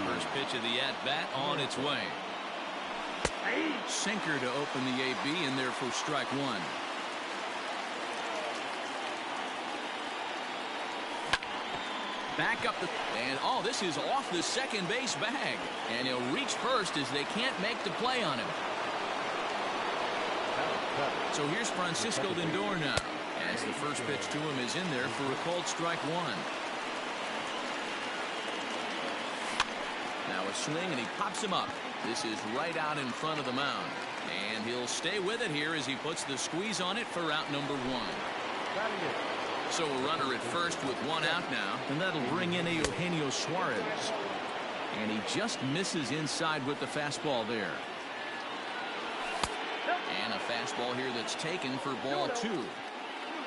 First pitch of the at-bat on its way. Sinker to open the AB, in there for strike one. Back up the, and this is off the second base bag, and he'll reach first as they can't make the play on him. So here's Francisco Lindor now, as the first pitch to him is in there for a called strike one. Now a swing, and he pops him up. This is right out in front of the mound, and he'll stay with it here as he puts the squeeze on it for out number one. So a runner at first with one out now, and that'll bring in Eugenio Suarez. And he just misses inside with the fastball there. And a fastball here that's taken for ball two.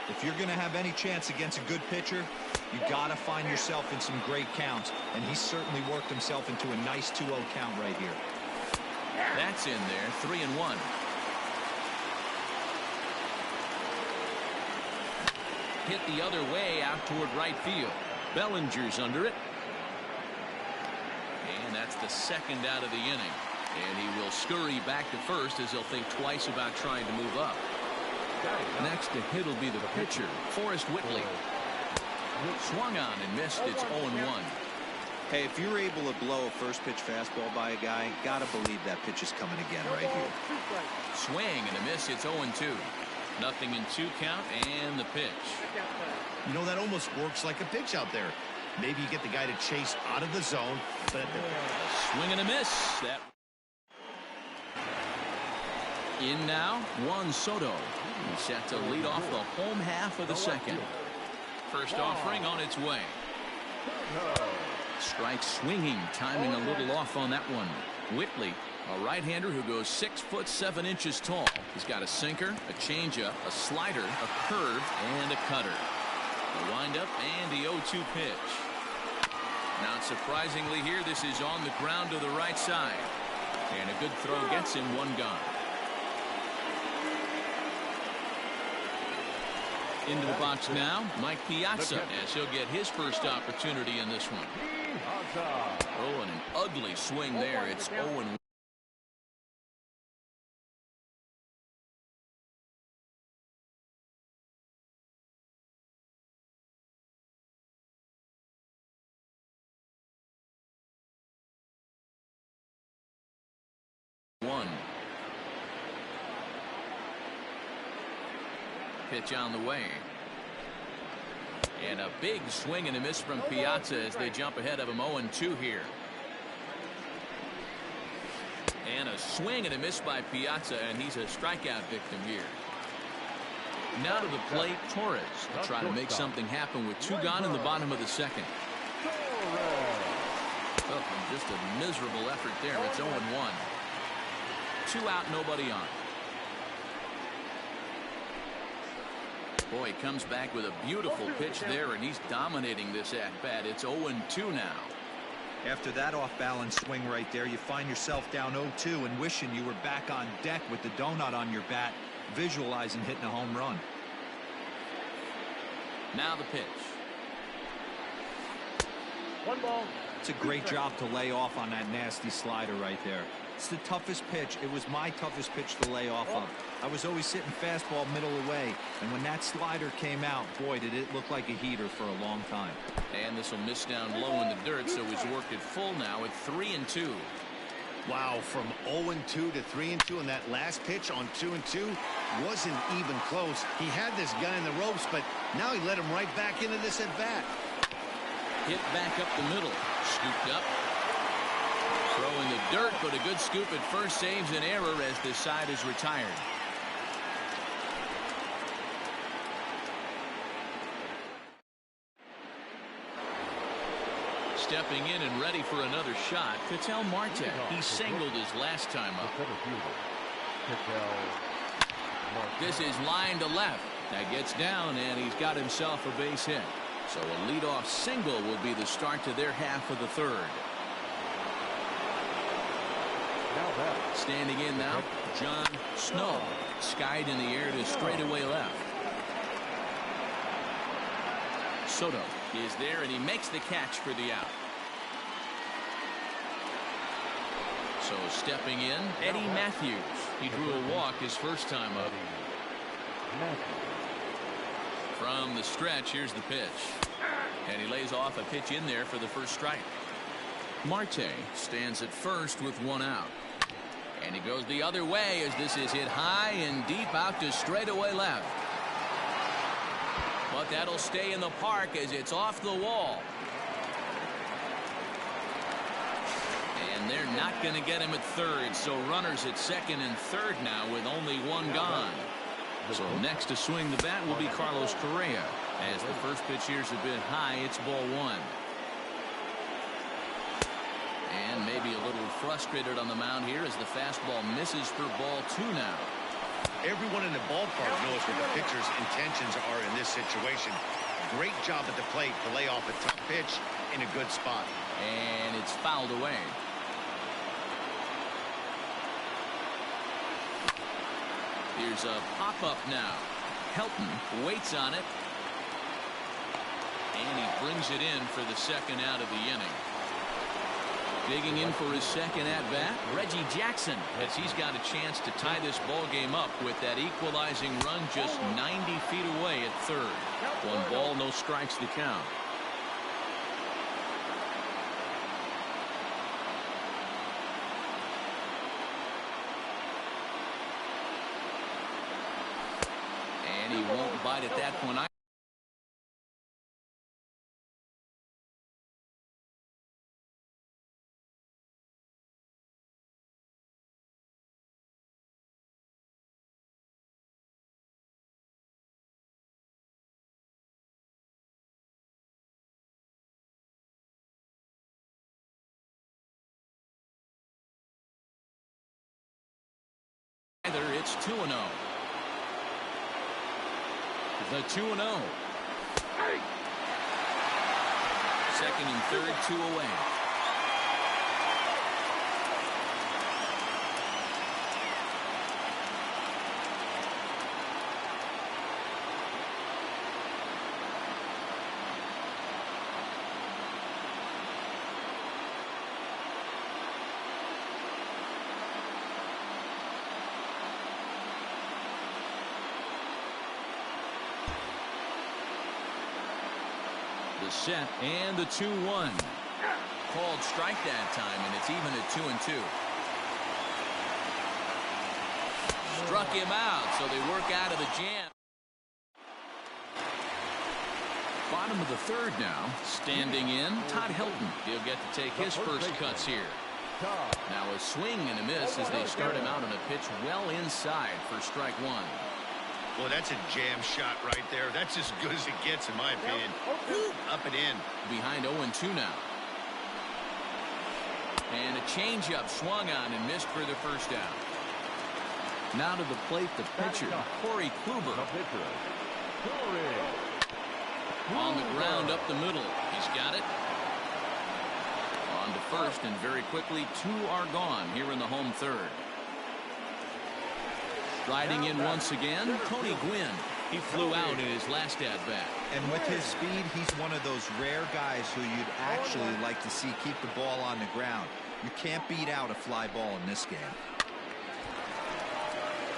If you're going to have any chance against a good pitcher, you got to find yourself in some great counts, and he certainly worked himself into a nice 2-0 count right here. That's in there, 3-1. Hit the other way out toward right field. Bellinger's under it. And that's the second out of the inning. And he will scurry back to first as he'll think twice about trying to move up. Next to hit will be the pitcher, Forrest Whitley. Swung on and missed. It's 0-1. Hey, if you're able to blow a first pitch fastball by a guy, gotta believe that pitch is coming again right here. Swing and a miss. It's 0-2. Nothing in 2 count, and the pitch. You know, that almost works like a pitch out there. Maybe you get the guy to chase out of the zone, but at the swing and a miss. That in now, Juan Soto. He's set to lead off the home half of the second. First offering on its way. Strike swinging, timing a little off on that one. Whitley, a right-hander who goes 6'7" tall. He's got a sinker, a changeup, a slider, a curve, and a cutter. The windup and the 0-2 pitch. Not surprisingly here, this is on the ground to the right side. And a good throw gets him one gone. Into the box now, Mike Piazza, as he'll get his first opportunity in this one. Oh, and an ugly swing there. It's 0-1. pitch on the way. And a big swing and a miss from Piazza as they jump ahead of him 0-2 here. And a swing and a miss by Piazza, and he's a strikeout victim here. Now to the plate, Torres will try to make something happen with 2 gone in the bottom of the second. Oh, just a miserable effort there. It's 0-1. 2 out, nobody on. Boy, he comes back with a beautiful pitch there, and he's dominating this at-bat. It's 0-2 now. After that off-balance swing right there, you find yourself down 0-2 and wishing you were back on deck with the donut on your bat, visualizing hitting a home run. Now the pitch. 1 ball. It's a great job to lay off on that nasty slider right there. It's the toughest pitch. It was my toughest pitch to lay off of. I was always hitting fastball middle away, and when that slider came out, boy, did it look like a heater for a long time. And this will miss down low in the dirt, so he's worked it full now at 3-2. Wow, from 0-2 to 3-2, and that last pitch on 2-2 wasn't even close. He had this guy in the ropes, but now he let him right back into this at bat. Hit back up the middle, scooped up. Throw in the dirt, but a good scoop at first saves an error as this side is retired. Stepping in and ready for another shot, Ketel Marte. He singled his last time up. This is line to left. That gets down, and he's got himself a base hit. So a leadoff single will be the start to their half of the third. Standing in now, John Snow. Skied in the air to straightaway left. Soto is there, and he makes the catch for the out. So stepping in, Eddie Matthews. He drew a walk his first time up. From the stretch, here's the pitch. And he lays off a pitch in there for the first strike. Marte stands at first with 1 out. And he goes the other way as this is hit high and deep out to straightaway left. But that'll stay in the park as it's off the wall. And they're not going to get him at third, so runners at second and third now with only 1 gone. So next to swing the bat will be Carlos Correa. As the first pitch here's a bit high, it's ball 1. And maybe a little frustrated on the mound here as the fastball misses for ball 2 now. Everyone in the ballpark knows what the pitcher's intentions are in this situation. Great job at the plate to lay off a tough pitch in a good spot. And it's fouled away. Here's a pop-up now. Helton waits on it. And he brings it in for the second out of the inning. Digging in for his second at-bat, Reggie Jackson, as he's got a chance to tie this ball game up with that equalizing run just 90 feet away at third. 1 ball, no strikes to count. And he won't bite at that point. It's 2-0. The 2-0. Second and third, 2 away. The set and the 2-1. Called strike that time, and it's even at 2-2. Struck him out, so they work out of the jam. Bottom of the third now. Standing in, Todd Helton. He'll get to take his first cuts here. Now a swing and a miss as they start him out on a pitch well inside for strike one. Well, that's a jam shot right there. That's as good as it gets, in my opinion. Up and in. Behind 0-2 now. And a changeup swung on and missed for the first out. Now to the plate, the pitcher, Corey Kluber. On the ground up the middle. He's got it. On to first, and very quickly, two are gone here in the home third. Riding in once again, Tony Gwynn. He flew out in his last at-bat. And with his speed, he's one of those rare guys who you'd actually like to see keep the ball on the ground. You can't beat out a fly ball in this game.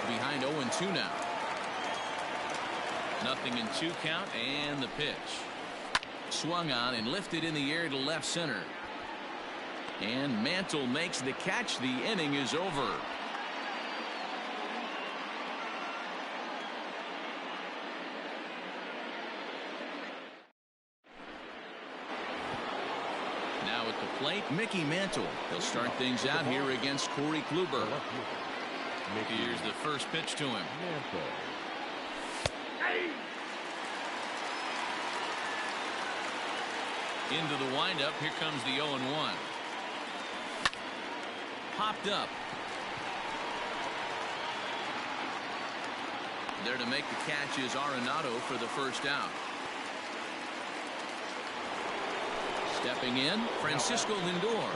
Behind 0-2 now. 0-2 count, and the pitch. Swung on and lifted in the air to left center. And Mantle makes the catch. The inning is over. Now at the plate, Mickey Mantle. He'll start things out here against Corey Kluber. Here's the first pitch to him. Into the windup. Here comes the 0-1. Popped up. There to make the catch is Arenado for the first out. Stepping in, Francisco Lindor.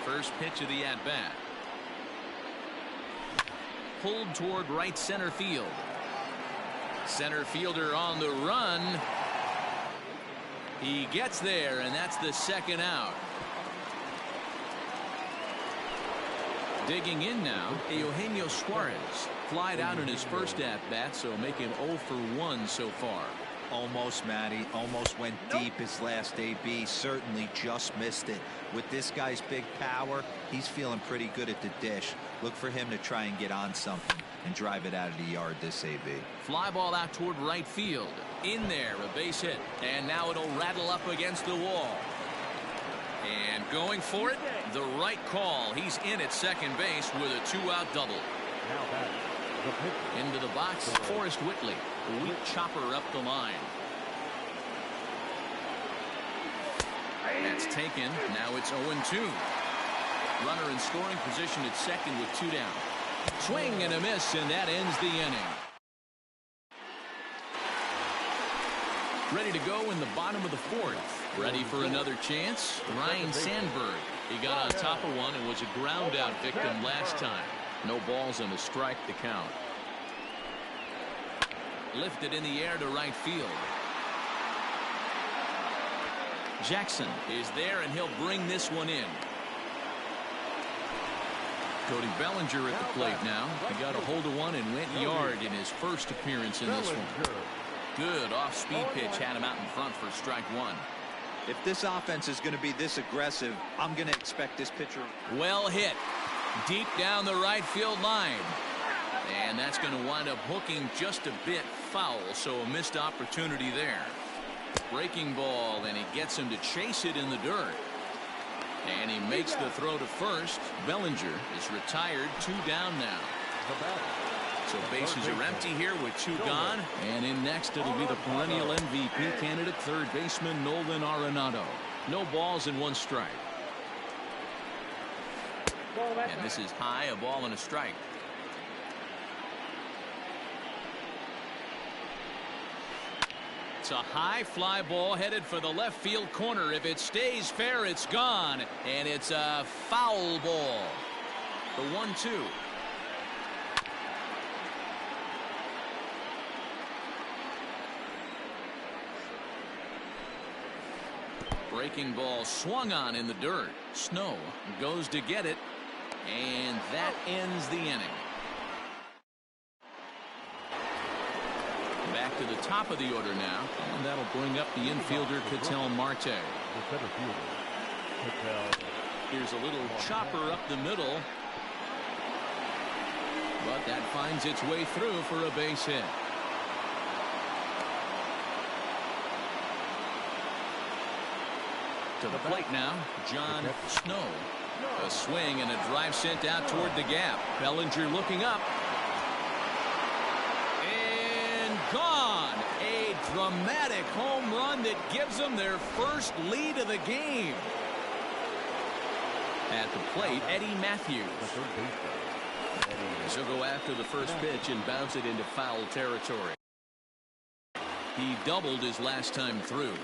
First pitch of the at-bat. Pulled toward right center field. Center fielder on the run. He gets there, and that's the second out. Digging in now, Eugenio Suarez. Flied out in his first at-bat, so make him 0 for 1 so far. Almost, Matty. Almost went deep his last AB. Certainly just missed it. With this guy's big power, he's feeling pretty good at the dish. Look for him to try and get on something and drive it out of the yard this AB. Fly ball out toward right field. In there, a base hit. And now it'll rattle up against the wall. And going for it, the right call. He's in at second base with a 2-out double. Into the box, Forrest Whitley. A weak chopper up the line. That's taken. Now it's 0-2. Runner in scoring position at second with 2 down. Swing and a miss, and that ends the inning. Ready to go in the bottom of the fourth. Ready for another chance. Ryan Sandberg. He got on top of one and was a ground out victim last time. No balls and a strike to count. Lifted in the air to right field. Jackson is there, and he'll bring this one in. Cody Bellinger at the plate now. He got a hold of one and went yard in his first appearance in this one. Good off-speed pitch had him out in front for strike one. If this offense is going to be this aggressive, I'm going to expect this pitcher. Well hit. Deep down the right field line. And that's going to wind up hooking just a bit foul, so a missed opportunity there. Breaking ball, and he gets him to chase it in the dirt. And he makes the throw to first. Bellinger is retired, 2 down now. So bases are empty here with 2 gone. And in next, it'll be the perennial MVP candidate, third baseman Nolan Arenado. No balls and 1 strike. And this is high, a ball and a strike. It's a high fly ball headed for the left field corner. If it stays fair, it's gone. And it's a foul ball. The 1-2. Breaking ball swung on in the dirt. Snow goes to get it. And that ends the inning. Back to the top of the order now. And that'll bring up the infielder, Ketel Marte. Here's a little chopper up the middle. But that finds its way through for a base hit. To the plate now, John Snow. A swing and a drive sent out toward the gap. Bellinger looking up. And gone. A dramatic home run that gives them their first lead of the game. At the plate, Eddie Matthews. He'll go after the first pitch and bounce it into foul territory. He doubled his last time through.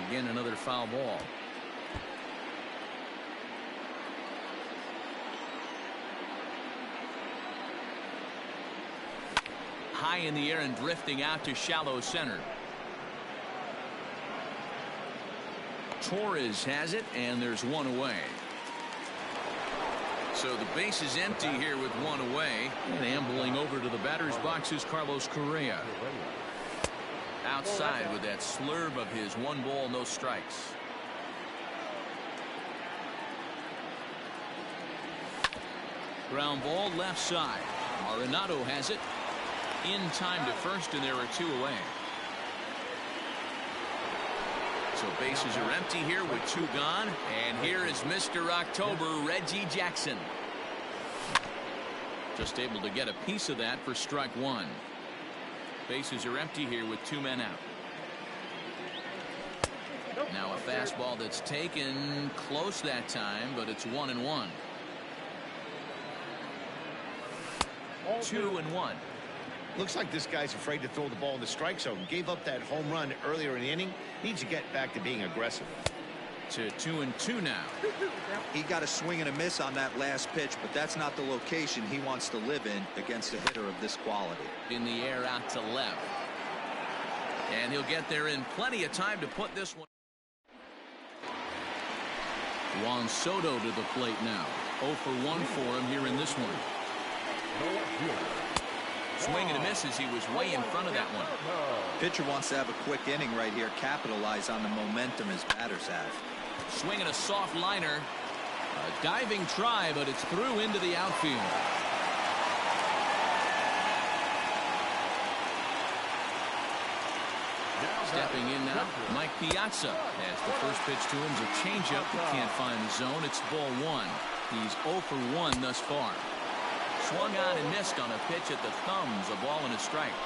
Again, another foul ball. High in the air and drifting out to shallow center. Torres has it, and there's one away. So the base is empty here with one away. And ambling over to the batter's box is Carlos Correa. Outside with that slurve of his. 1 ball, no strikes. Ground ball left side. Arenado has it. In time to first, and there are 2 away. So bases are empty here with 2 gone. And here is Mr. October, Reggie Jackson. Just able to get a piece of that for strike 1. Bases are empty here with 2 men out. Now a fastball that's taken close that time, but it's 1-1. 2-1. Looks like this guy's afraid to throw the ball in the strike zone. Gave up that home run earlier in the inning. Needs to get back to being aggressive. To 2-2 now. He got a swing and a miss on that last pitch, but that's not the location he wants to live in against a hitter of this quality. In the air out to left. And he'll get there in plenty of time to put this one. Juan Soto to the plate now. 0 for 1 for him here in this one. Swing and a miss as he was way in front of that one. Pitcher wants to have a quick inning right here, capitalize on the momentum his batters have. Swinging a soft liner. A diving try, but it's through into the outfield. Stepping in now, Mike Piazza. As the first pitch to him is a changeup that can't find the zone. It's ball 1. He's 0 for 1 thus far. Swung on and missed on a pitch at the thumbs. A ball and a strike.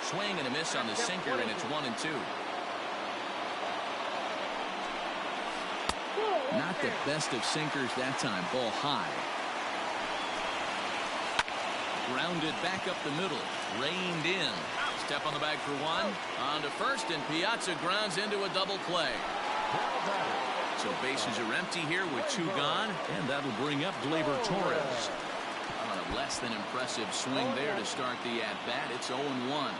Swing and a miss on the sinker, and it's 1-2. Not the best of sinkers that time. Ball high. Grounded back up the middle. Reined in. Step on the bag for 1. On to first, and Piazza grounds into a double play. So bases are empty here with 2 gone, and that'll bring up Gleyber Torres. On a less than impressive swing there to start the at-bat. It's 0-1.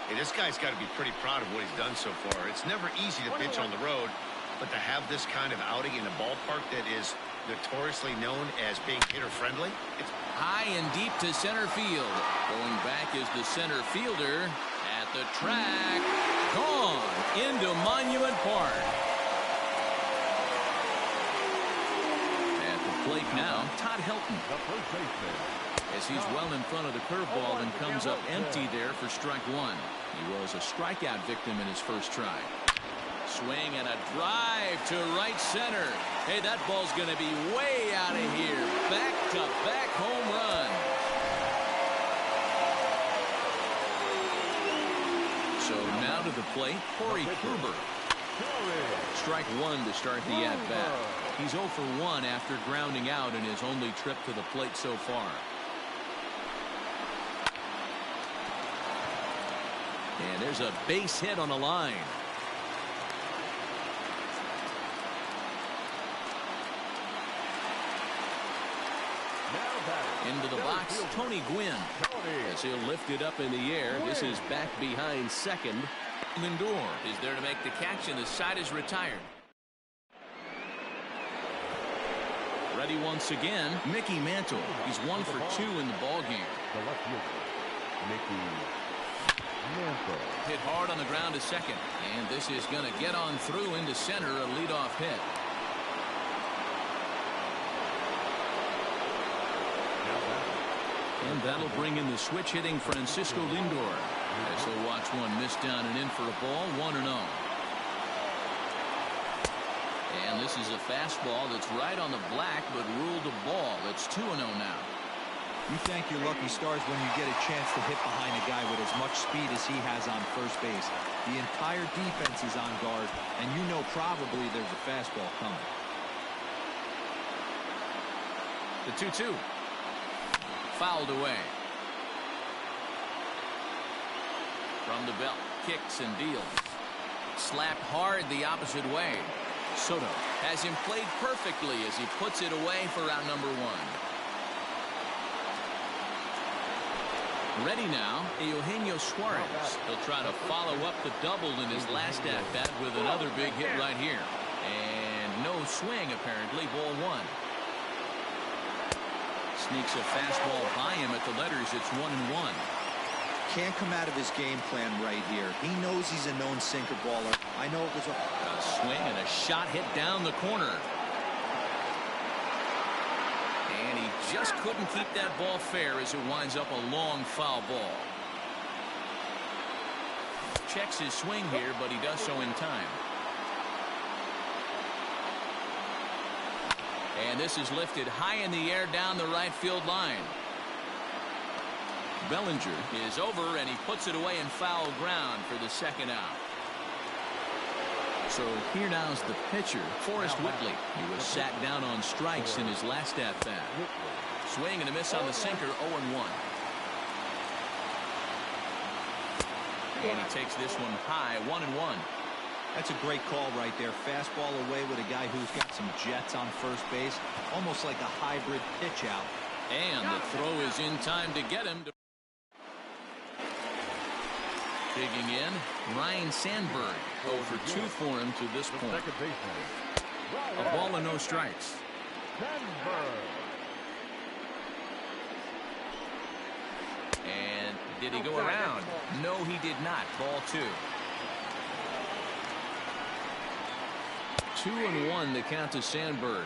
Hey, this guy's got to be pretty proud of what he's done so far. It's never easy to pitch on the road, but to have this kind of outing in a ballpark that is notoriously known as being hitter-friendly. It's high and deep to center field. Going back is the center fielder at the track. Gone into Monument Park. At the plate now, Todd Helton. As he's well in front of the curveball and comes up empty there for strike 1. He was a strikeout victim in his first try. Swing and a drive to right center. Hey, that ball's going to be way out of here. Back-to-back home run. So now to the plate, Corey Kluber. Strike 1 to start the at-bat. He's 0 for 1 after grounding out in his only trip to the plate so far. And there's a base hit on the line. Into the box, Tony Gwynn. As he'll lift it up in the air. This is back behind second. Lindor is there to make the catch, and the side is retired. Ready once again, Mickey Mantle. He's 1 for 2 in the ball game. Hit hard on the ground to second. And this is going to get on through into center, a leadoff hit. And that'll bring in the switch hitting Francisco Lindor, as he'll watch one miss down and in for a ball, 1-0. And this is a fastball that's right on the black, but ruled a ball. It's 2-0 now. You thank your lucky stars when you get a chance to hit behind a guy with as much speed as he has on first base. The entire defense is on guard, and you know probably there's a fastball coming. The 2-2. Fouled away. From the belt, kicks and deals. Slapped hard the opposite way. Soto has him played perfectly as he puts it away for out number 1. Ready now, Eugenio Suarez. He'll try to follow up the double in his last at-bat with another big hit right here. And no swing, apparently, ball 1. Sneaks a fastball by him at the letters. It's 1-1. Can't come out of his game plan right here. He knows he's a known sinker baller. I know it was a swing and a shot hit down the corner. And he just couldn't keep that ball fair as it winds up a long foul ball. Checks his swing here, but he does so in time. And this is lifted high in the air down the right field line. Bellinger is over, and he puts it away in foul ground for the second out. So here now's the pitcher, Forrest Whitley. He was sat down on strikes in his last at-bat. Swing and a miss on the sinker, 0-1. And he takes this one high, 1-1. That's a great call right there. Fastball away with a guy who's got some jets on first base. Almost like a hybrid pitch out. And the throw is in time to get him. Digging in, Ryan Sandberg. 0 for 2 for him to this point. A ball and no strikes. And did he go around? No, he did not. Ball 2. 2-1 the count to Sandberg.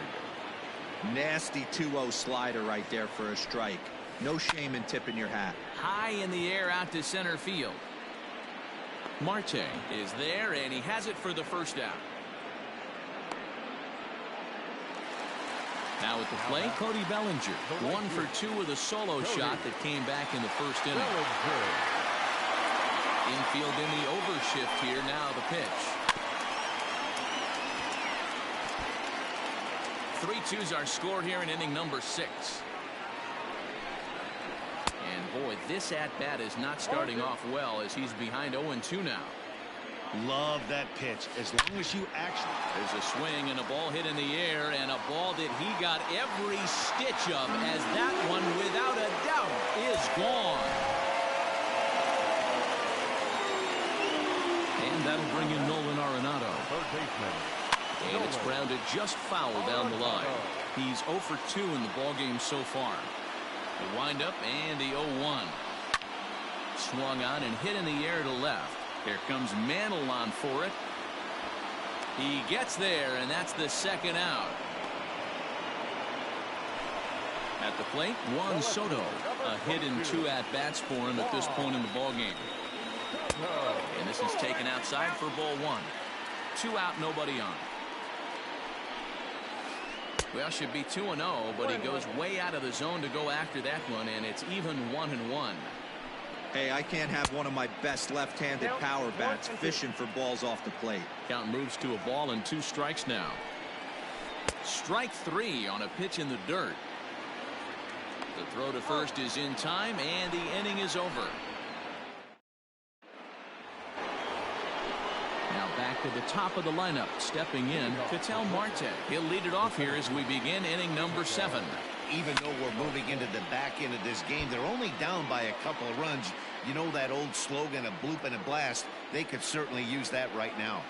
Nasty 2-0 slider right there for a strike. No shame in tipping your hat. High in the air out to center field. Marte is there, and he has it for the first out. Now at the plate, Cody Bellinger. 1 for 2 with a solo shot that came back in the first inning. Infield in the overshift here. Now the pitch. 3-2s are scored here in inning number 6. And boy, this at-bat is not starting off well as he's behind 0-2 now. Love that pitch. As long as you actually... There's a swing and a ball hit in the air, and a ball that he got every stitch of, as that one, without a doubt, is gone. And that'll bring in Nolan Arenado. And it's grounded just foul down the line. He's 0 for 2 in the ballgame so far. The windup and the 0-1. Swung on and hit in the air to left. Here comes Mantle on for it. He gets there, and that's the second out. At the plate, Juan Soto. A hit in 2 at-bats for him at this point in the ballgame. And this is taken outside for ball 1. 2 out, nobody on. Well, should be 2-0, but he goes way out of the zone to go after that one, and it's even 1-1. Hey, I can't have one of my best left-handed power bats fishing for balls off the plate. Count moves to a ball and 2 strikes now. Strike 3 on a pitch in the dirt. The throw to first is in time, and the inning is over. Now back to the top of the lineup, stepping in, Ketel Marte. He'll lead it off here as we begin inning number 7. Even though we're moving into the back end of this game, they're only down by a couple of runs. You know that old slogan, a bloop and a blast. They could certainly use that right now.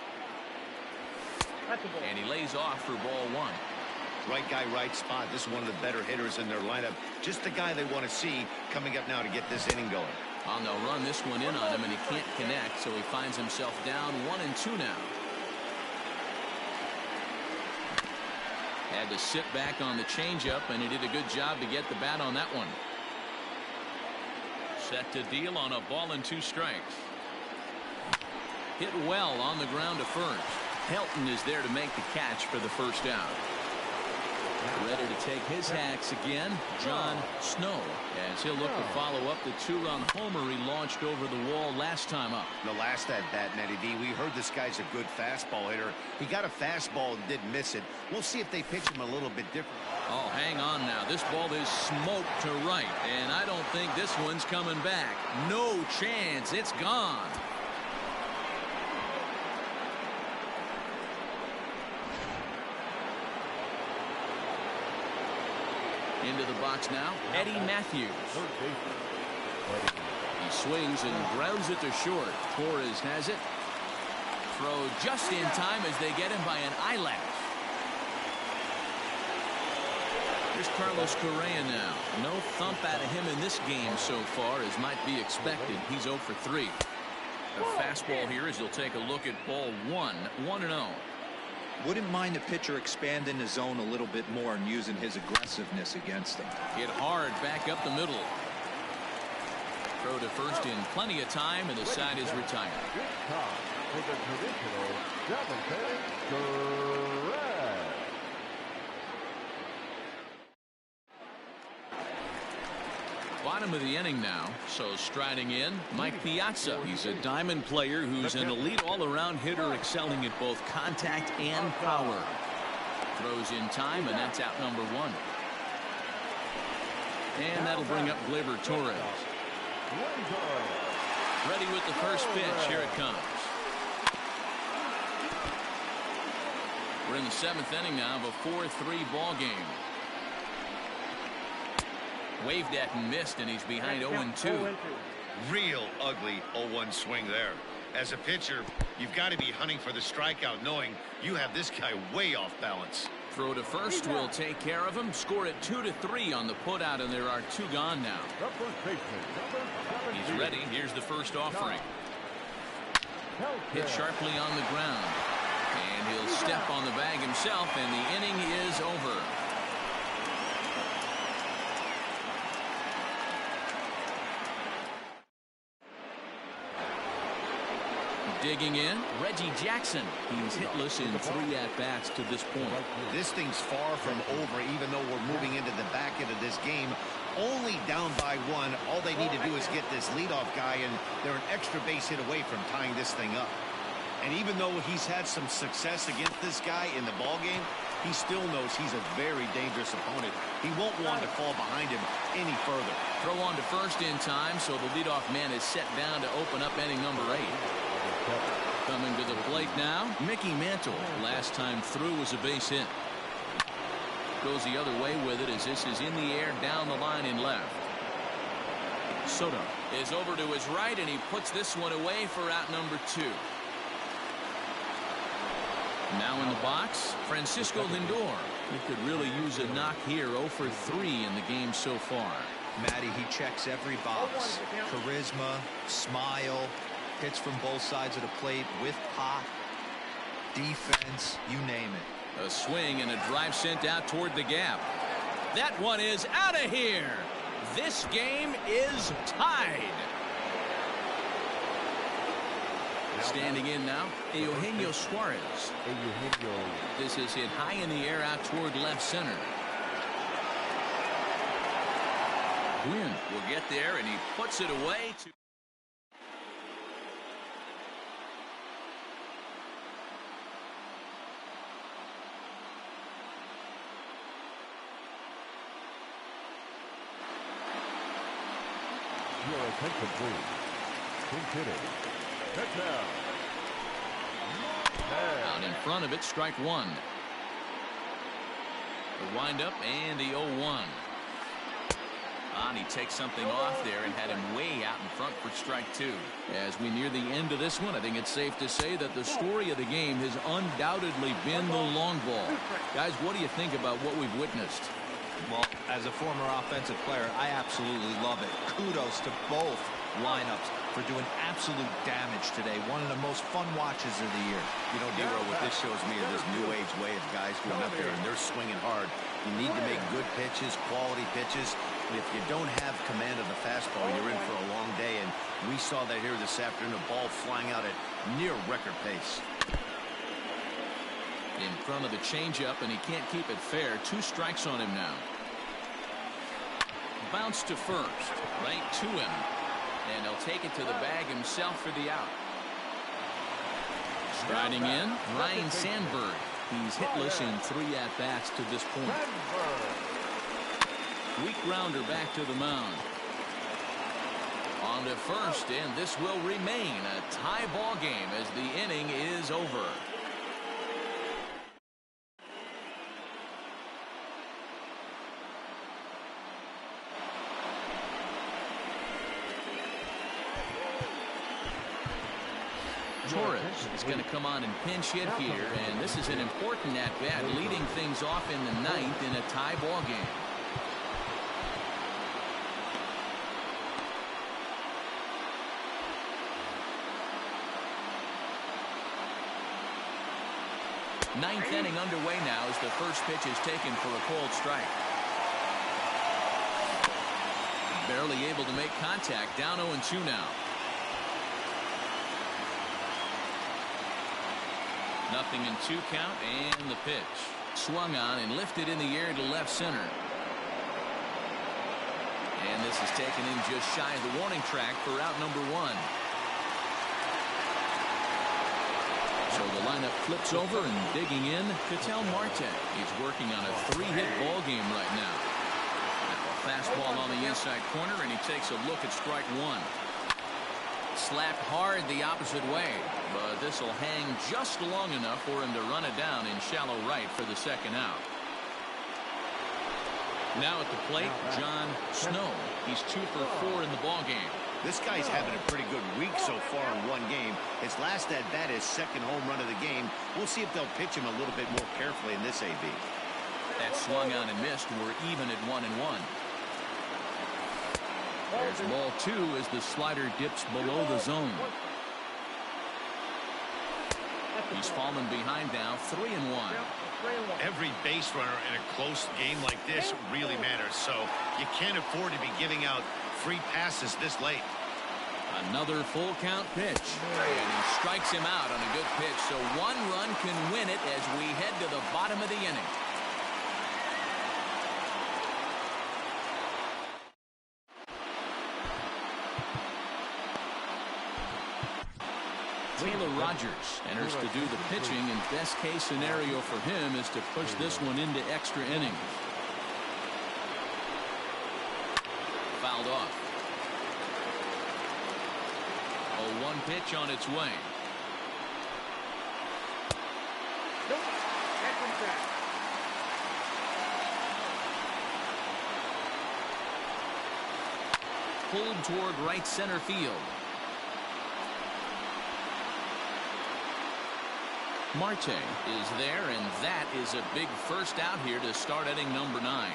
And he lays off for ball 1. Right guy, right spot. This is one of the better hitters in their lineup. Just the guy they want to see coming up now to get this inning going. And they'll run this one in on him, and he can't connect, so he finds himself down 1-2 now. Had to sit back on the changeup, and he did a good job to get the bat on that one. Set to deal on a ball and 2 strikes. Hit well on the ground to first. Helton is there to make the catch for the first out. Ready to take his hacks again, John Snow, as he'll look to follow up the 2-run homer he launched over the wall last time up. The last at bat, Matty D, we heard this guy's a good fastball hitter. He got a fastball and didn't miss it. We'll see if they pitch him a little bit different. Oh, hang on now. This ball is smoked to right, and I don't think this one's coming back. No chance. It's gone. Into the box now, Eddie Matthews. He swings and grounds it to short. Torres has it. Throw just in time as they get him by an eyelash. Here's Carlos Correa now. No thump out of him in this game so far, as might be expected. He's 0 for 3. A fastball here as he'll take a look at ball 1, 1-0. Wouldn't mind the pitcher expanding the zone a little bit more and using his aggressiveness against them. Hit hard back up the middle. Throw to first in plenty of time, and the side is retired. It's time for the traditional Davante Bottom of the inning now, so striding in, Mike Piazza. He's a diamond player who's an elite all-around hitter, excelling at both contact and power. Throws in time, and that's out number 1. And that'll bring up Gleyber Torres. Ready with the first pitch. Here it comes. We're in the 7th inning now of a 4-3 ball game. Waved at and missed, and he's behind 0-2. Real ugly 0-1 swing there. As a pitcher, you've got to be hunting for the strikeout, knowing you have this guy way off balance. Throw to first will take care of him. Score it 2-3 on the putout, and there are 2 gone now. He's ready. Here's the first offering. Hit sharply on the ground, and he'll step on the bag himself, and the inning is over. Digging in, Reggie Jackson. He's hitless in 3 at-bats to this point. This thing's far from over, even though we're moving into the back end of this game. Only down by 1. All they need to do is get this leadoff guy, and they're an extra base hit away from tying this thing up. And even though he's had some success against this guy in the ball game, he still knows he's a very dangerous opponent. He won't want to fall behind him any further. Throw on to first in time, so the leadoff man is set down to open up inning number 8. Coming to the plate now, Mickey Mantle. Last time through was a base hit. Goes the other way with it as this is in the air down the line in left. Soto is over to his right, and he puts this one away for out number 2. Now in the box, Francisco Lindor. He could really use a knock here. 0 for 3 in the game so far. Matty, he checks every box. Charisma, smile, hits from both sides of the plate with pop, defense, you name it. A swing and a drive sent out toward the gap. That one is out of here. This game is tied. Standing in now, Eugenio Suarez. This is hit high in the air out toward left center. Gwynn will get there, and he puts it away. Your attention, please. Consider. Out in front of it, strike 1. The windup and the 0-1. And he takes something off there and had him way out in front for strike 2. As we near the end of this one, I think it's safe to say that the story of the game has undoubtedly been the long ball. Guys, what do you think about what we've witnessed? Well, as a former offensive player, I absolutely love it. Kudos to both lineups for doing absolute damage today. One of the most fun watches of the year. You know, Dero, what this shows me is this new age way of guys going up there and they're swinging hard. You need to make good pitches, quality pitches. And if you don't have command of the fastball, you're in for a long day. And we saw that here this afternoon, a ball flying out at near record pace. In front of the changeup, and he can't keep it fair. 2 strikes on him now. Bounce to first, right to him. And he'll take it to the bag himself for the out. Striding in, Ryan Sandberg. He's hitless in 3 at-bats to this point. Weak grounder back to the mound. On to first, and this will remain a tie ball game as the inning is over. Torres is going to come on and pinch hit here, and this is an important at-bat, leading things off in the 9th in a tie ball game. Ninth inning underway now as the first pitch is taken for a cold strike. Barely able to make contact, down 0-2 now. Nothing in 2 count, and the pitch. Swung on and lifted in the air to left center. And this is taken in just shy of the warning track for out number 1. So the lineup flips over and digging in. Ketel Marte. He's working on a 3-hit ball game right now. Now a fastball on the inside corner, and he takes a look at strike 1. Slapped hard the opposite way, but this will hang just long enough for him to run it down in shallow right for the second out. Now at the plate, John Snow. He's 2 for 4 in the ball game. This guy's having a pretty good week so far in 1 game. His last at bat is 2nd home run of the game. We'll see if they'll pitch him a little bit more carefully in this AB. That swung on and missed. We're even at 1-1. There's ball 2 as the slider dips below the zone. He's fallen behind now, 3-1. Every base runner in a close game like this really matters, so you can't afford to be giving out free passes this late. Another full count pitch, and he strikes him out on a good pitch, so 1 run can win it as we head to the bottom of the inning. Taylor Rogers enters to do the pitching, and best case scenario for him is to push this one into extra innings. Fouled off. 0-1 pitch on its way. Nope. That comes back. Pulled toward right center field. Marte is there, and that is a big first out here to start inning number 9.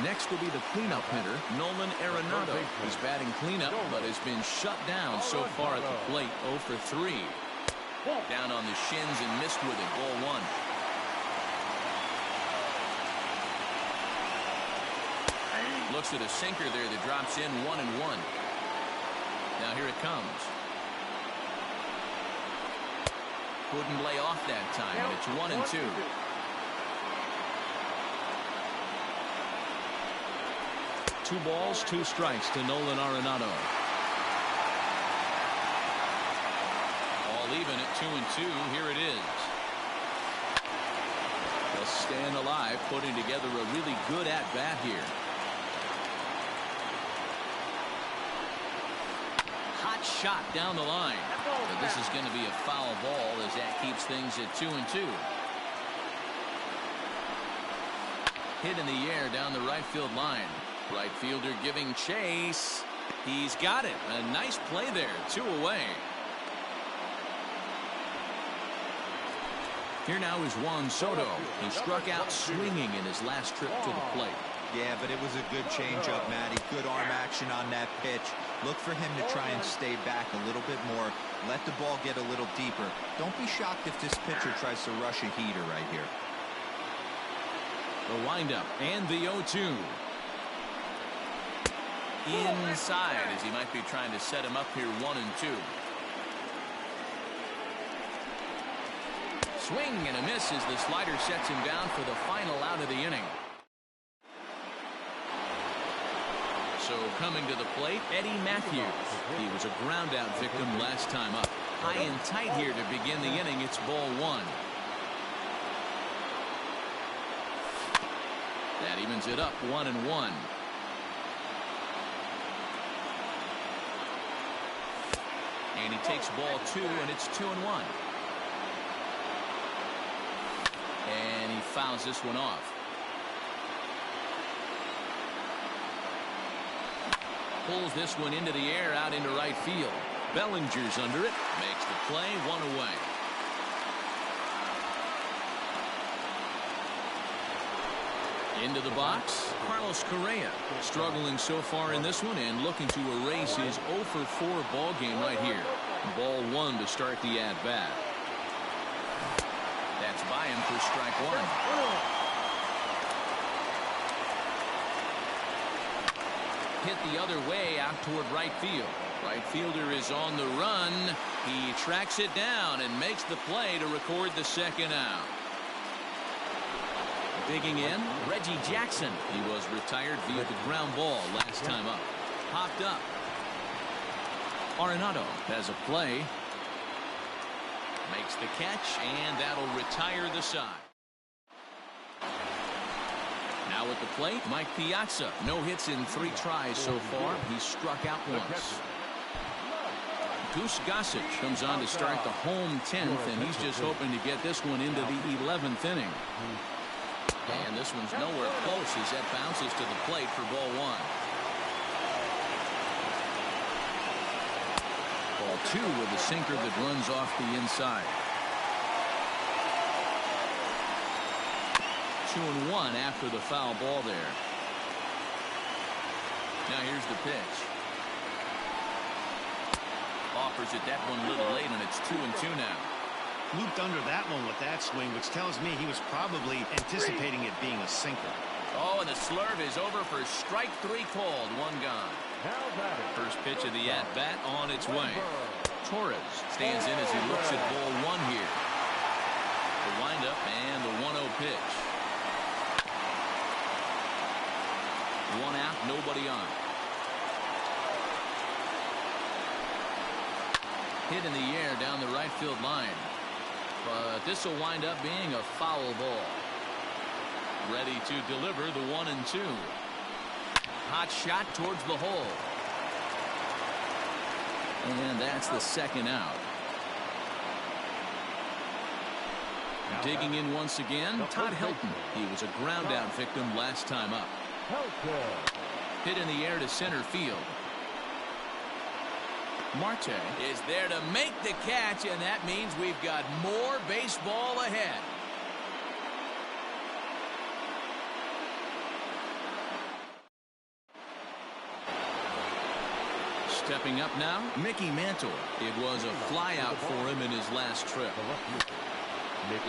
Next will be the cleanup hitter, Nolan Arenado. He's batting cleanup, but has been shut down so far at the plate, 0 for 3. Down on the shins and missed with it, ball 1. Looks at a sinker there that drops in, 1-1. Now here it comes. Couldn't lay off that time, and it's 1-2. 2 balls, 2 strikes to Nolan Arenado. All even at 2-2. Here it is. Just staying alive, putting together a really good at-bat here. Hot shot down the line. But this is going to be a foul ball as that keeps things at 2-2. Hit in the air down the right field line. Right fielder giving chase. He's got it. A nice play there. 2 away. Here now is Juan Soto. He struck out swinging in his last trip to the plate. Yeah, but it was a good changeup, Matty. Good arm action on that pitch. Look for him to try and stay back a little bit more. Let the ball get a little deeper. Don't be shocked if this pitcher tries to rush a heater right here. The windup and the 0-2. Inside as he might be trying to set him up here 1-2. Swing and a miss as the slider sets him down for the final out of the inning. So coming to the plate, Eddie Matthews. He was a ground out victim last time up. High and tight here to begin the inning. It's ball 1. That evens it up 1-1. And he takes ball 2, and it's 2-1. And he fouls this one off. Pulls this one into the air out into right field. Bellinger's under it. Makes the play, 1 away. Into the box, Carlos Correa. Struggling so far in this one and looking to erase his 0-for-4 ball game right here. Ball 1 to start the at-bat. That's by him for strike 1. Hit the other way out toward right field. Right fielder is on the run. He tracks it down and makes the play to record the second out. Digging in, Reggie Jackson. He was retired via the ground ball last time up. Popped up. Arenado has a play. Makes the catch, and that'll retire the side. Now at the plate, Mike Piazza. No hits in 3 tries so far. He's struck out once. Goose Gossage comes on to start the home 10th, and he's just hoping to get this one into the 11th inning. And this one's nowhere close as that bounces to the plate for ball 1. Ball 2 with a sinker that runs off the inside. 2-1 after the foul ball there. Now here's the pitch. Offers it that one a little late, and it's 2-2 now. Looped under that one with that swing, which tells me he was probably anticipating it being a sinker. Oh, and the slurve is over for strike 3 called. 1 gone. First pitch of the at-bat on its way. Torres stands in as he looks at ball 1 here. The windup and the 1-0 pitch. 1 out, nobody on. Hit in the air down the right field line. But this will wind up being a foul ball. Ready to deliver the 1-2. Hot shot towards the hole. And that's the second out. Digging in once again, Todd Helton. He was a ground out victim last time up. Hit in the air to center field. Marte is there to make the catch, and that means we've got more baseball ahead. Stepping up now, Mickey Mantle. It was a flyout for him in his last trip.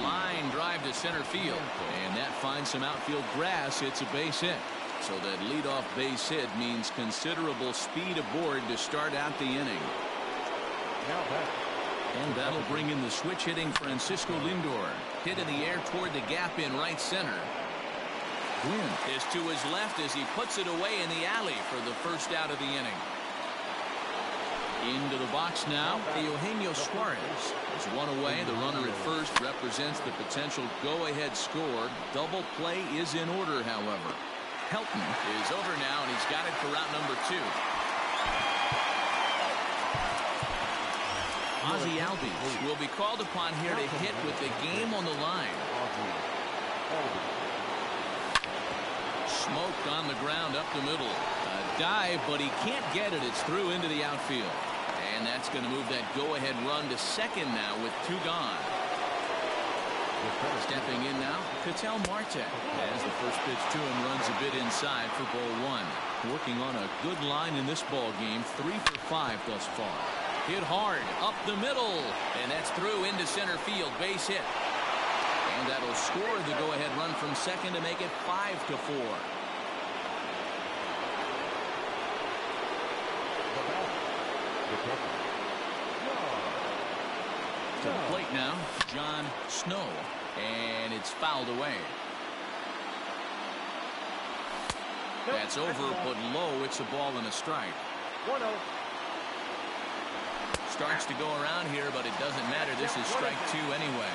Line drive to center field, and that finds some outfield grass. It's a base hit. So that leadoff base hit means considerable speed aboard to start out the inning. And that'll bring in the switch hitting Francisco Lindor. Hit in the air toward the gap in right center. Gwynn is to his left as he puts it away in the alley for the first out of the inning. Into the box now, Eugenio Suarez is 1 away. The runner at first represents the potential go-ahead score. Double play is in order, however. Helton is over now, and he's got it for route number 2. Ozzie Albies will be called upon here to hit with the game on the line. Smoked on the ground up the middle. A dive, but he can't get it. It's through into the outfield. And that's going to move that go-ahead run to second now with 2 gone. Stepping in now, Ketel Marte. As the first pitch to him runs a bit inside for ball one. Working on a good line in this ball game, 3 for 5 thus far. Hit hard, up the middle, and that's through into center field, base hit. And that'll score the go-ahead run from second to make it 5 to 4. To the plate now, John Snow, and it's fouled away. That's over, but low. It's a ball and a strike. 1-0. Starts to go around here, but it doesn't matter. This is strike 2 anyway.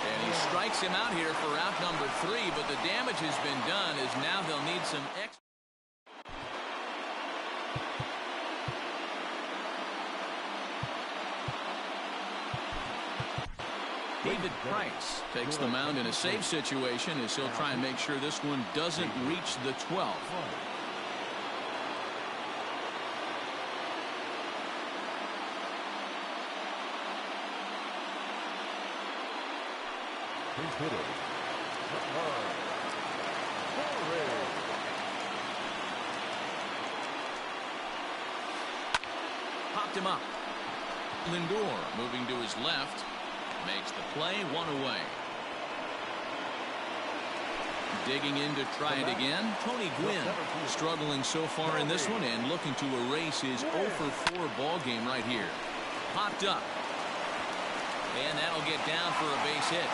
And he strikes him out here for out number 3, but the damage has been done as now they'll need some extra. David Price takes the mound in a safe situation as he'll try and make sure this one doesn't reach the 12th. Popped him up. Lindor moving to his left. Makes the play, 1 away. Digging in to try it again. Tony Gwynn struggling so far in this one and looking to erase his 0 for 4 ball game right here. Popped up. And that'll get down for a base hit.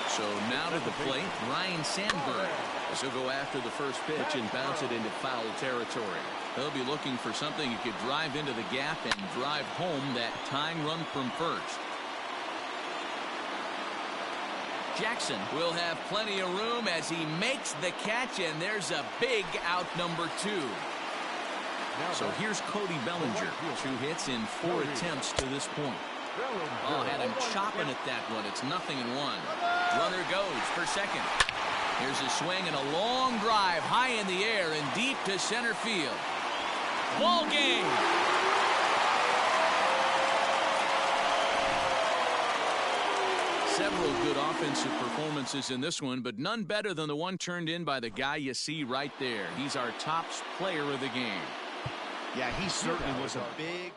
So now to the plate, Ryan Sandberg, as he'll go after the first pitch and bounce it into foul territory. He'll be looking for something he could drive into the gap and drive home that tying run from first. Jackson will have plenty of room as he makes the catch, and there's a big out number 2. So here's Cody Bellinger, 2 hits in 4 attempts to this point. Oh, had him chopping at that one. It's 0-1. Runner goes for second. Here's a swing and a long drive high in the air and deep to center field. Ball game. Several good offensive performances in this one, but none better than the one turned in by the guy you see right there. He's our top player of the game. Yeah, he certainly was a big